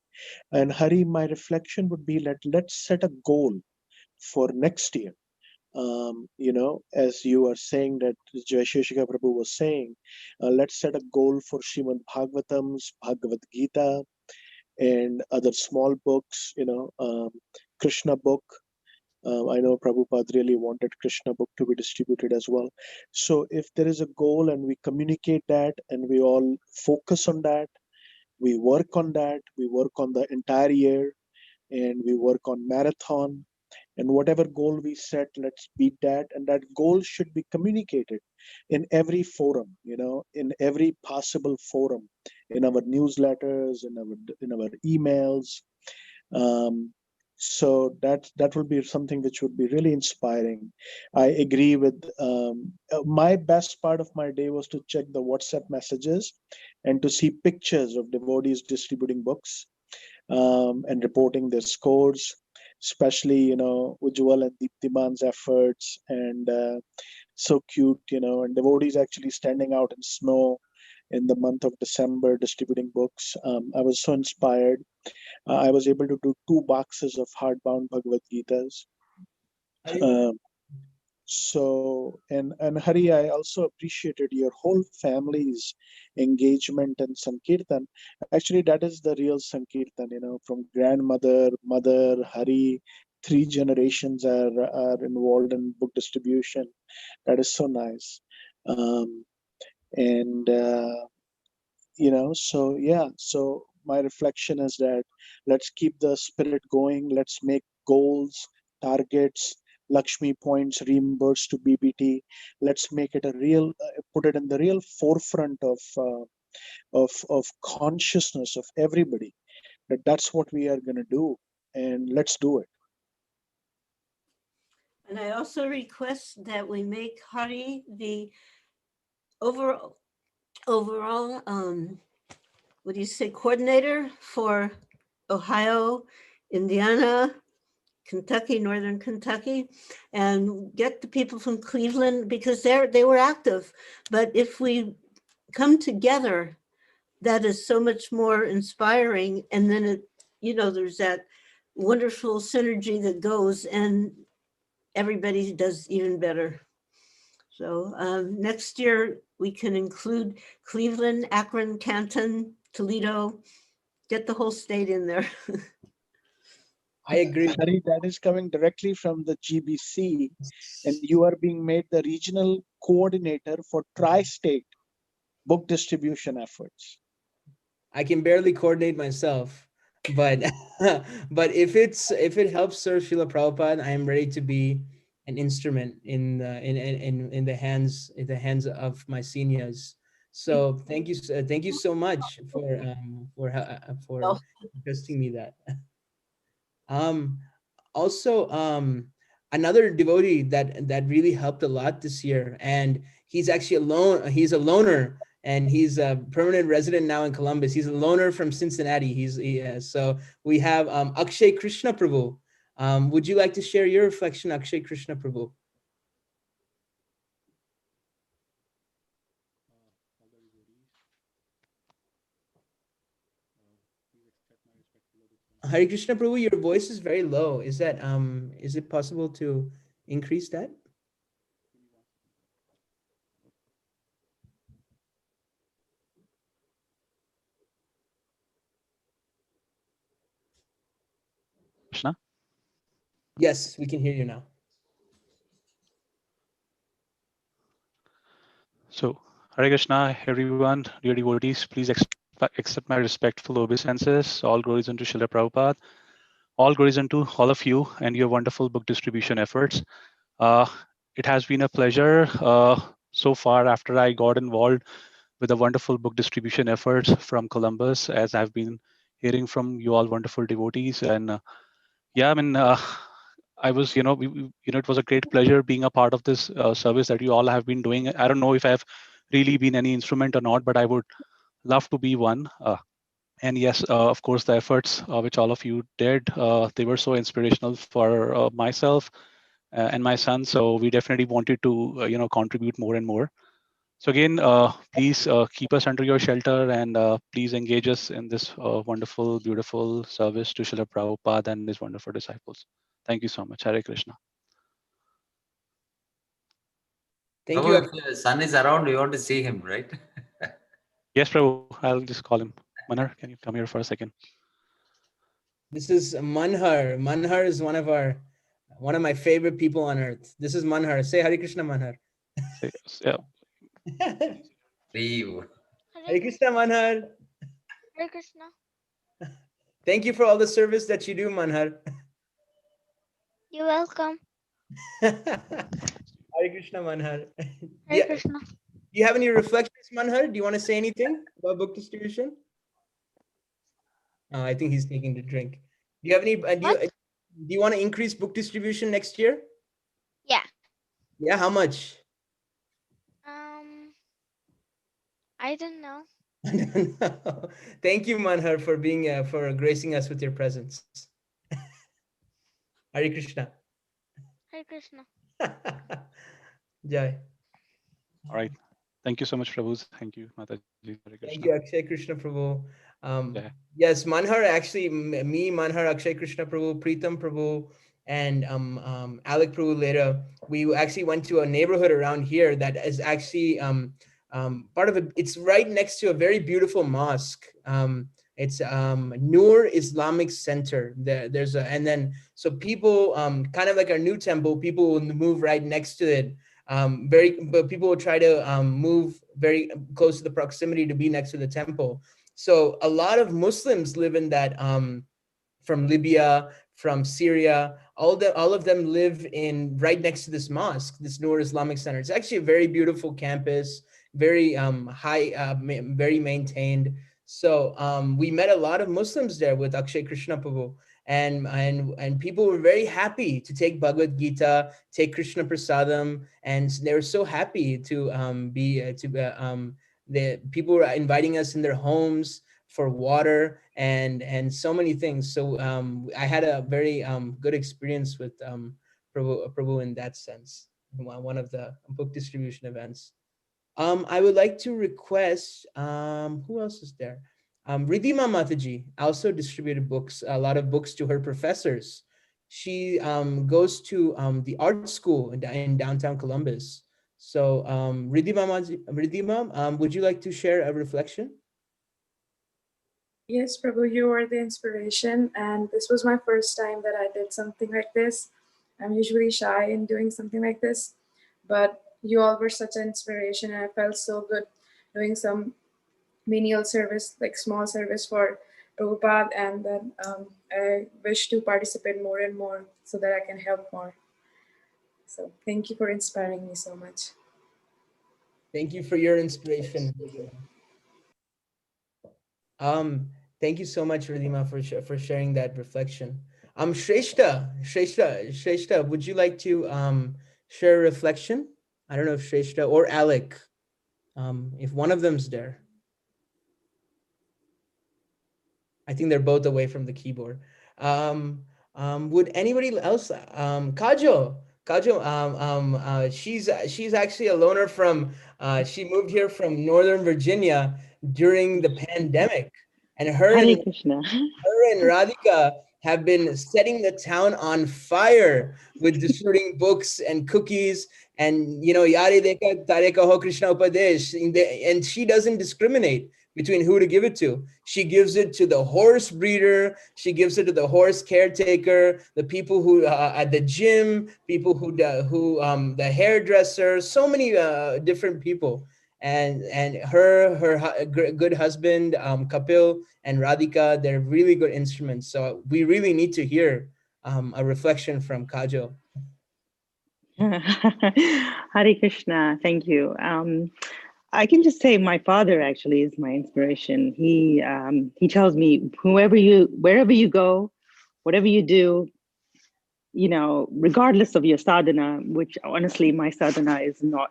And Hari, my reflection would be let's set a goal for next year. As you are saying that Jaisheshika Prabhu was saying, let's set a goal for Srimad Bhagavatam's Bhagavad Gita and other small books, Krishna book. I know Prabhupada really wanted Krishna book to be distributed as well. So if there is a goal and we communicate that and we all focus on that, we work on that, we work on the entire year, and we work on marathon, and whatever goal we set, let's beat that. And that goal should be communicated in every forum, in every possible forum, in our newsletters, in our emails. So that will be something which would be really inspiring. I agree with my best part of my day was to check the WhatsApp messages and to see pictures of devotees distributing books and reporting their scores, especially Ujjwal and Deeptiman's efforts, and so cute, and devotees actually standing out in snow in the month of December distributing books. I was so inspired. I was able to do 2 boxes of hardbound Bhagavad Gitas. And Hari, I also appreciated your whole family's engagement in Sankirtan. Actually, that is the real Sankirtan, from grandmother, mother, Hari, 3 generations are involved in book distribution. That is so nice. So my reflection is that let's keep the spirit going. Let's make goals, targets, Lakshmi points reimbursed to BBT. Let's make it a real, put it in the real forefront of consciousness of everybody. That's what we are going to do, and let's do it. And I also request that we make Hari the overall what do you say, coordinator for Ohio, Indiana, Kentucky, Northern Kentucky, and get the people from Cleveland, because they were active. But if we come together, that is so much more inspiring. And then there's that wonderful synergy that goes, and everybody does even better. So next year we can include Cleveland, Akron, Canton, Toledo, get the whole state in there. I agree. Hari, that is coming directly from the GBC, and you are being made the regional coordinator for tri-state book distribution efforts. I can barely coordinate myself, but but if it helps serve Srila Prabhupada, I am ready to be an instrument in the hands of my seniors So thank you so much for suggesting me that. Um, Also, another devotee that really helped a lot this year, and he's actually he's a loner, and he's a permanent resident now in Columbus. He's a loner from Cincinnati. So we have Akshay Krishna Prabhu. Would you like to share your reflection, Akshay Krishna Prabhu? Hare Krishna Prabhu, your voice is very low. Is it possible to increase that? Krishna. Yes, we can hear you now. So, Hare Krishna, everyone, dear devotees, please accept my respectful obeisances. All glories unto Srila Prabhupada. All glories unto all of you and your wonderful book distribution efforts. It has been a pleasure so far after I got involved with the wonderful book distribution efforts from Columbus, as I've been hearing from you all wonderful devotees. And yeah, I mean, I was, it was a great pleasure being a part of this service that you all have been doing. I don't know if I've really been any instrument or not, but I would love to be one. And yes, of course, the efforts which all of you did, they were so inspirational for myself and my son. So we definitely wanted to, contribute more and more. So again, please keep us under your shelter and please engage us in this wonderful, beautiful service to Srila Prabhupada and his wonderful disciples. Thank you so much. Hare Krishna. Thank Prabhu, you. if your son is around, you want to see him, right? Yes, Prabhu, I'll just call him. Manar, can you come here for a second? This is Manhar. Manhar is one of my favorite people on earth. This is Manhar. Say Hare Krishna, Manhar. Hare Krishna, Manhar. Hare Krishna. Thank you for all the service that you do, Manhar. You're welcome. Hare Krishna, Manhar. Hare Krishna. Do you have any reflections, Manhar? Do you want to say anything about book distribution? I think he's taking the drink. Do you have any? Do you want to increase book distribution next year? Yeah. Yeah. How much? I don't know. I don't know. Thank you, Manhar, for being for gracing us with your presence. Hare Krishna. Hare Krishna. Jai. All right. Thank you so much, Prabhu. Thank you, Mataji. Hare Krishna. Thank you, Akshay Krishna Prabhu. Yeah. Yes, Manhar, actually, me, Manhar, Akshay Krishna Prabhu, Preetam Prabhu, and Alec Prabhu later, we actually went to a neighborhood around here that is actually part of it. It's right next to a very beautiful mosque. It's Noor Islamic Center. So people, kind of like our new temple, people will move right next to it. But people will try to move very close to the proximity to be next to the temple. So a lot of Muslims live in that, from Libya, from Syria, all of them live in right next to this mosque, this Noor Islamic Center. It's actually a very beautiful campus, very high, very maintained. So we met a lot of Muslims there with Akshay Krishna Prabhu. And people were very happy to take Bhagavad Gita, take Krishna Prasadam, and they were so happy to the people were inviting us in their homes for water and so many things. So I had a very good experience with Prabhu in that sense. One of the book distribution events. I would like to request, who else is there? Ridhima Mataji also distributed books, a lot of books to her professors. She goes to the art school in downtown Columbus. So Ridhima, would you like to share a reflection? Yes, Prabhu, you were the inspiration, and this was my first time that I did something like this. I'm usually shy in doing something like this, but you all were such an inspiration, and I felt so good doing some menial service, like small service for Prabhupada, and then I wish to participate more and more so that I can help more. So thank you for inspiring me so much. Thank you for your inspiration. Thank you so much, Ridhima, for sharing that reflection. Shrestha, would you like to share a reflection? I don't know if Shrestha or Alec, if one of them's there. I think they're both away from the keyboard. Would anybody else? Kajol, she's actually a loner from. She moved here from Northern Virginia during the pandemic, and Hare Krishna. her and Radhika have been setting the town on fire with distributing books and cookies and yare deka tare kaho Krishna Upadesh, and she doesn't discriminate between who to give it to. She gives it to the horse breeder, she gives it to the horse caretaker, the people who at the gym, people who the hairdresser, so many different people. And her good husband Kapil and Radhika, they're really good instruments. So we really need to hear a reflection from Kajol. Hare Krishna, thank you. I can just say my father actually is my inspiration. He tells me wherever you go, whatever you do, regardless of your sadhana, which honestly my sadhana is not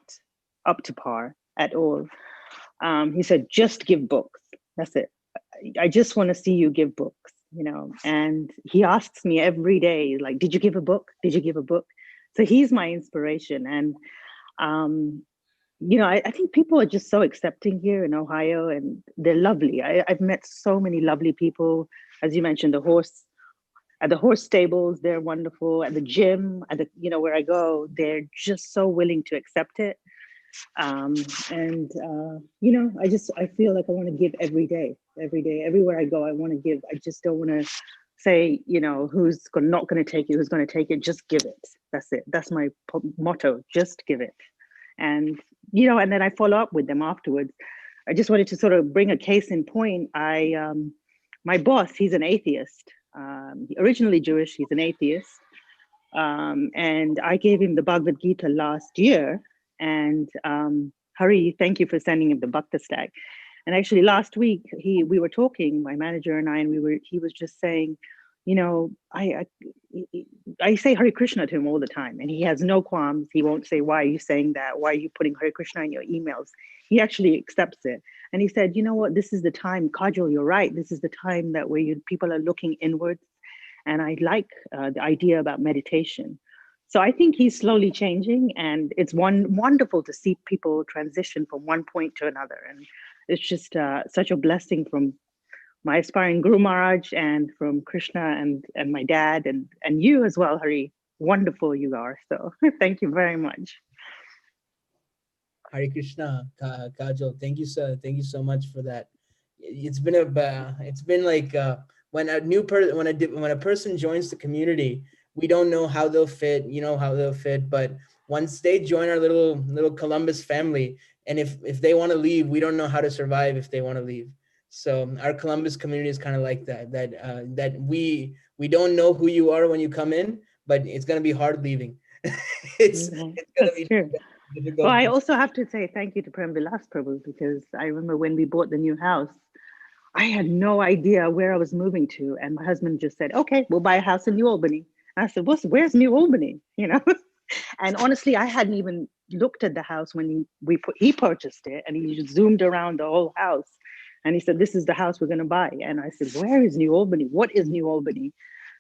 up to par at all. He said, just give books. That's it. I just want to see you give books, and he asks me every day, like, did you give a book? Did you give a book? So he's my inspiration. And, I think people are just so accepting here in Ohio, and they're lovely. I've met so many lovely people. As you mentioned, at the horse stables, they're wonderful. At the gym, where I go, they're just so willing to accept it. I feel like I want to give every day, everywhere I go, I want to give. I just don't want to say, who's not going to take it, who's going to take it, just give it. That's it. That's my motto, just give it. And, and then I follow up with them afterwards. I just wanted to sort of bring a case in point. My boss, he's an atheist, originally Jewish, he's an atheist. And I gave him the Bhagavad Gita last year. And Hari, thank you for sending him the Bhakta stack. And actually last week we were talking, my manager and I, and he was just saying, I say Hare Krishna to him all the time, and he has no qualms. He won't say, why are you saying that? Why are you putting Hare Krishna in your emails? He actually accepts it. And he said, you know what, this is the time, Kajol, you're right. This is the time that where people are looking inwards. And I like the idea about meditation. So I think he's slowly changing, and it's wonderful to see people transition from one point to another. And it's just such a blessing from my aspiring Guru Maharaj and from Krishna and my dad and you as well, Hari. Wonderful you are. So thank you very much. Hare Krishna, Kajol. Thank you so much for that. It's been like when a person joins the community, we don't know how they'll fit, but once they join our little Columbus family, and if they want to leave, we don't know how to survive if they want to leave. So our Columbus community is kind of like that we don't know who you are when you come in, but it's going to be hard leaving. It's going to be true. difficult. Well, I also have to say thank you to Prem Vilas Prabhu, because I remember when we bought the new house, I had no idea where I was moving to. And my husband just said, okay, we'll buy a house in New Albany. And I said, where's New Albany? And honestly, I hadn't even looked at the house when he purchased it, and he just zoomed around the whole house. And he said, this is the house we're going to buy. And I said, where is New Albany? What is New Albany?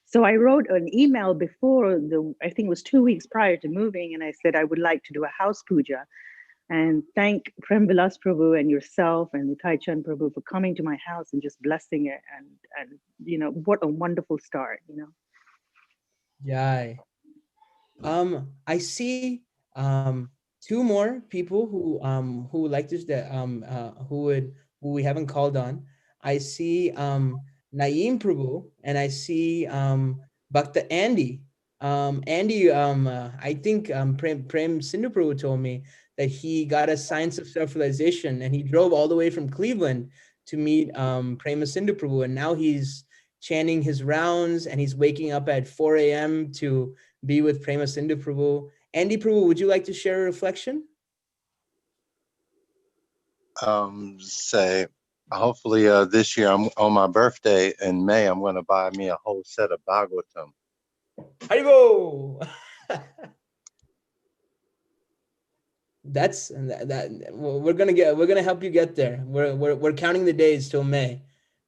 So I wrote an email before I think it was 2 weeks prior to moving. And I said, I would like to do a house puja and thank Prem Vilas Prabhu and yourself and Nitai Chand Prabhu for coming to my house and just blessing it. And what a wonderful start, Jai. I see two more people who would like to who we haven't called on. I see Naeem Prabhu, and I see Bhakta Andy. I think Prem Sindhu Prabhu told me that he got a science of self-realization, and he drove all the way from Cleveland to meet Prema Sindhu Prabhu, and now he's chanting his rounds, and he's waking up at 4 a.m. to be with Prema Sindhu Prabhu. Andy Prabhu, would you like to share a reflection? say, hopefully this year on my birthday in May, I'm going to buy me a whole set of Bhagavatam. Haribo! That's that we're gonna help you get there. We're counting the days till May.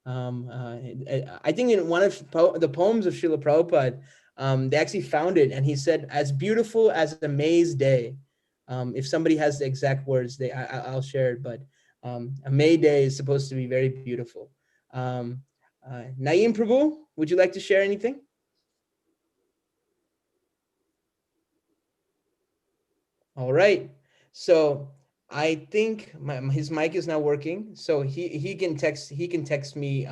I think in one of the poems of Srila Prabhupada, they actually found it, and he said, "As beautiful as a May's day." If somebody has the exact words, I'll share it. But a May day is supposed to be very beautiful. Naeem Prabhu, would you like to share anything? All right. So I think his mic is not working. So he can text me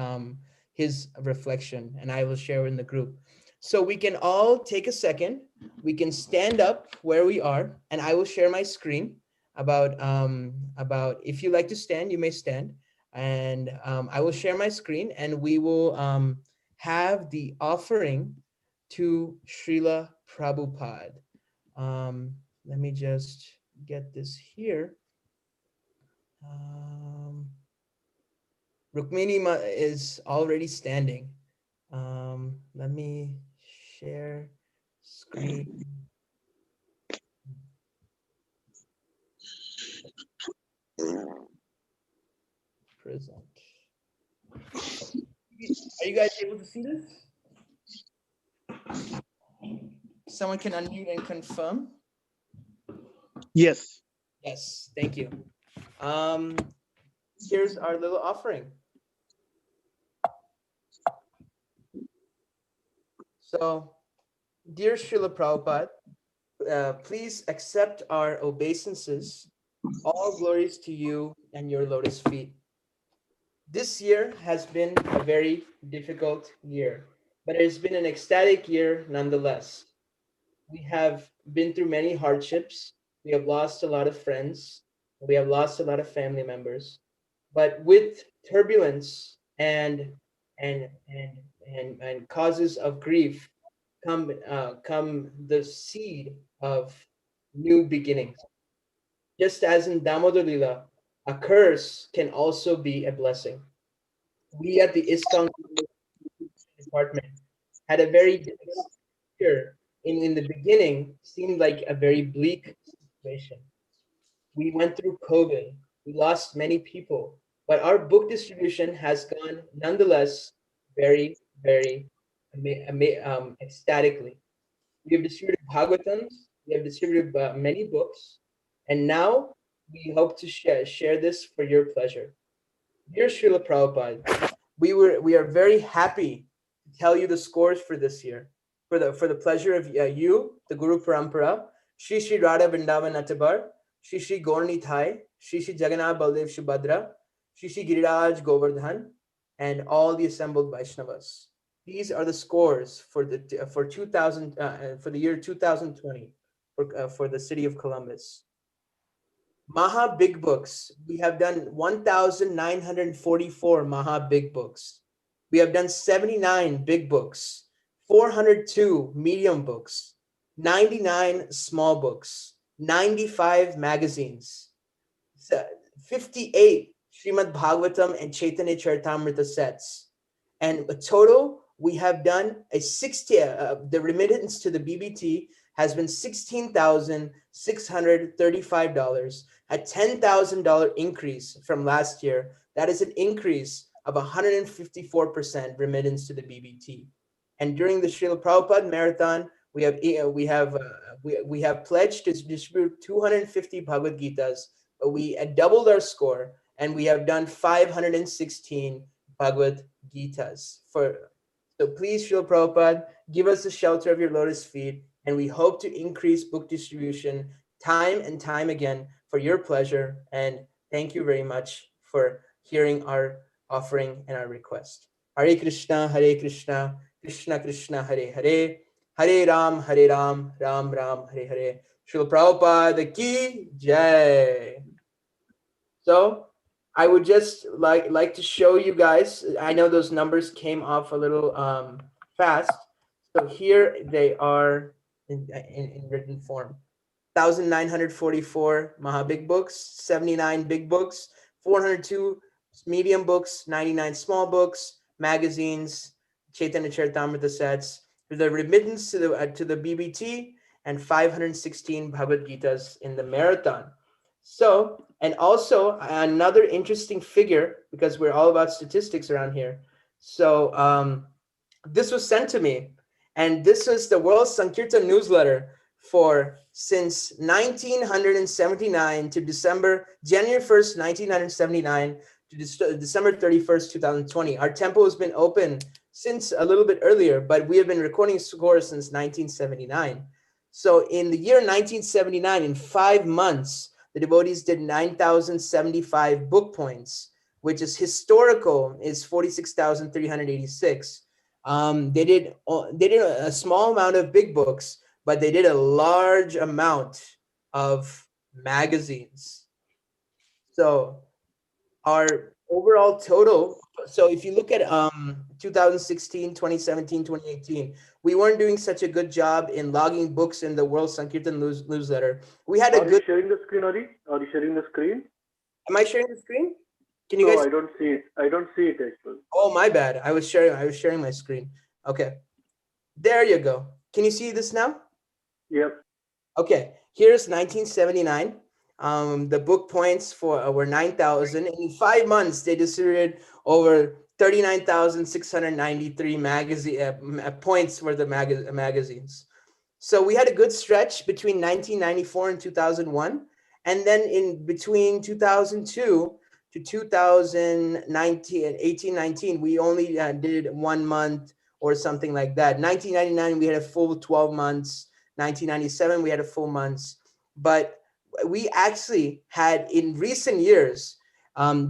his reflection, and I will share in the group. So we can all take a second. We can stand up where we are, and I will share my screen about if you like to stand, you may stand, and I will share my screen, and we will have the offering to Srila Prabhupada. Let me just get this here. Rukmini is already standing. Let me share screen. Present. Are you guys able to see this? Someone can unmute and confirm. Yes. Yes, thank you. Here's our little offering. So, dear Srila Prabhupada, please accept our obeisances. All glories to you and your lotus feet. This year has been a very difficult year, but it has been an ecstatic year nonetheless. We have been through many hardships. We have lost a lot of friends. We have lost a lot of family members. But with turbulence and causes of grief come the seed of new beginnings. Just as in Damodar Lila, a curse can also be a blessing. We at the ISKCON department had a very difficult year. In the beginning, seemed like a very bleak situation. We went through COVID. We lost many people, but our book distribution has gone nonetheless very, very ecstatically. We have distributed Bhagavatams. We have distributed many books, and now we hope to share this for your pleasure. Dear Srila Prabhupada, we are very happy to tell you the scores for this year. For the pleasure of you, the Guru Parampara, Shri Shri Radha Vrindavan Natabar, Shri Shri Gaurani Thai, Shri Shri Jagannath Baldev Subhadra, Shri Shri Giriraj Govardhan, and all the assembled Vaishnavas. These are the scores for the year 2020 for the city of Columbus. Maha Big Books, we have done 1,944 Maha Big Books. We have done 79 Big Books, 402 Medium Books, 99 Small Books, 95 magazines, 58 Srimad Bhagavatam and Chaitanya Charitamrita sets. And a total, we have done the remittance to the BBT has been $16,635, a $10,000 increase from last year. That is an increase of 154% remittance to the BBT. And during the Srila Prabhupada Marathon, we have pledged to distribute 250 Bhagavad Gitas, but we doubled our score, and we have done 516 Bhagavad Gitas. So please, Srila Prabhupada, give us the shelter of your lotus feet, and we hope to increase book distribution time and time again for your pleasure. And thank you very much for hearing our offering and our request. Hare Krishna, Krishna Krishna, Hare Hare, Hare Ram, Ram Ram, Hare Hare. Srila Prabhupada ki jai. So I would just like to show you guys. I know those numbers came off a little fast. So here they are in written form. 1,944 Maha Big Books, 79 Big Books, 402 medium books, 99 small books, magazines, Chaitanya Charitamrita sets, the remittance to the BBT, and 516 Bhagavad Gitas in the marathon. So, and also another interesting figure, because we're all about statistics around here. So this was sent to me, and this is the World Sankirtan newsletter for since 1979 to January 1st, 1979 to December 31st, 2020. Our temple has been open since a little bit earlier, but we have been recording scores since 1979. So in the year 1979, in 5 months, the devotees did 9,075 book points, which is historical, is 46,386. They did a small amount of big books, but they did a large amount of magazines. So our overall total, so if you look at 2016, 2017, 2018, we weren't doing such a good job in logging books in the World Sankirtan newsletter. We had a good... Are you sharing the screen, Ari? Are you sharing the screen? Am I sharing the screen? Can you No, guys... I don't see it. I don't see it actually. Oh, my bad. I was sharing my screen. Okay. There you go. Can you see this now? Yep. Okay. Here's 1979. The book points were 9,000. In 5 months, they distributed over 39,693 points for the magazines. So we had a good stretch between 1994 and 2001. And then in between 2002 to 2019, we only did 1 month or something like that. 1999, we had a full 12 months. 1997, we had a full months. But we actually had, in recent years,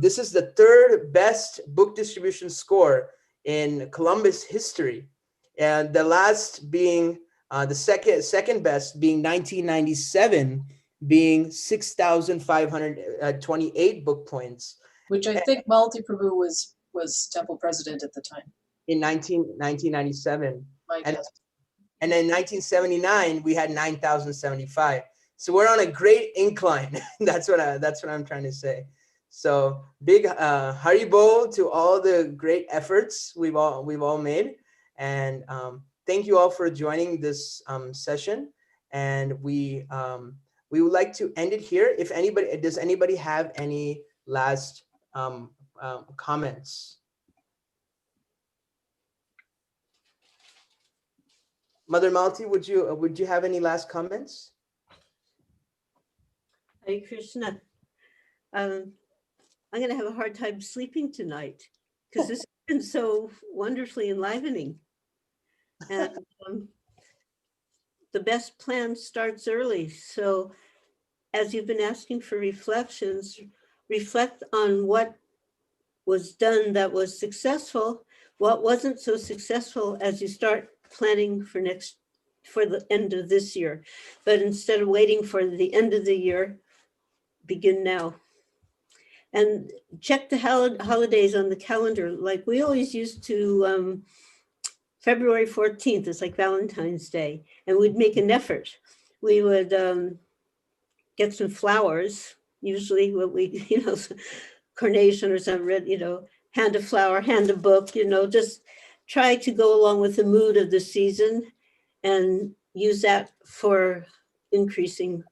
this is the 3rd best book distribution score in Columbus history. And the last being, the second best being 1997, being 6,528 book points. Which I think Malati Prabhu was temple president at the time. In 1997. My guess. And in 1979, we had 9,075. So we're on a great incline. That's what I'm trying to say. So big Haribol to all the great efforts we've all made. And thank you all for joining this session. And we would like to end it here. If does anybody have any last comments? Mother Malati, would you have any last comments? Hare Krishna. I'm going to have a hard time sleeping tonight because this has been so wonderfully enlivening. And the best plan starts early. So as you've been asking for reflections, reflect on what was done that was successful, what wasn't so successful as you start planning for the end of this year. But instead of waiting for the end of the year, begin now. And check the holidays on the calendar. Like we always used to, February 14th is like Valentine's Day, and we'd make an effort. We would get some flowers, usually what we, carnation or some red, hand a flower, hand a book, just try to go along with the mood of the season and use that for increasing.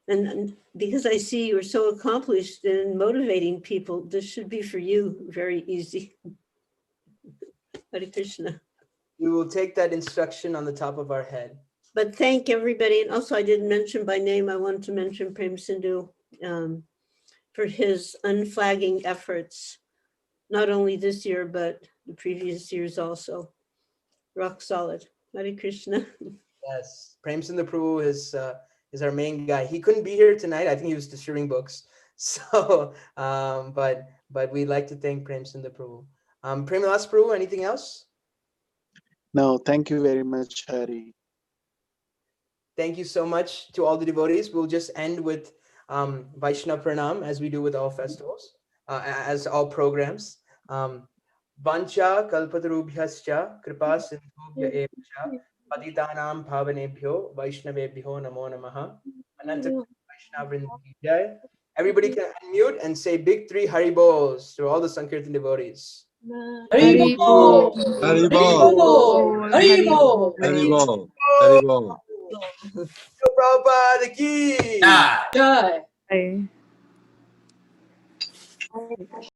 And because I see you're so accomplished in motivating people, this should be for you very easy. Hare Krishna. We will take that instruction on the top of our head. But thank everybody. And also I didn't mention by name, I want to mention Prem Sindhu for his unflagging efforts, not only this year, but the previous years also. Rock solid. Hare Krishna. Yes, Prem Sindhu Prabhu is our main guy. He couldn't be here tonight. I think he was distributing books. So, but we'd like to thank Prem Sindhu Prabhu. Premalas Prabhu, anything else? No, thank you very much, Hari. Thank you so much to all the devotees. We'll just end with Vaishnava Pranam, as we do with all festivals, as all programs. Vancha kalpatarubhyascha kripa sindhubhya evcha patitanam bhavanebhyo Vaishnavebhyo namo namaha. Ananta Vaishnava Vrinda ki jai. Everybody can unmute and say big three Haribols to all the Sankirtan devotees. Haribo! Haribo! Haribo! Haribo! Haribo! Prabhupada ki! Jai! Bye.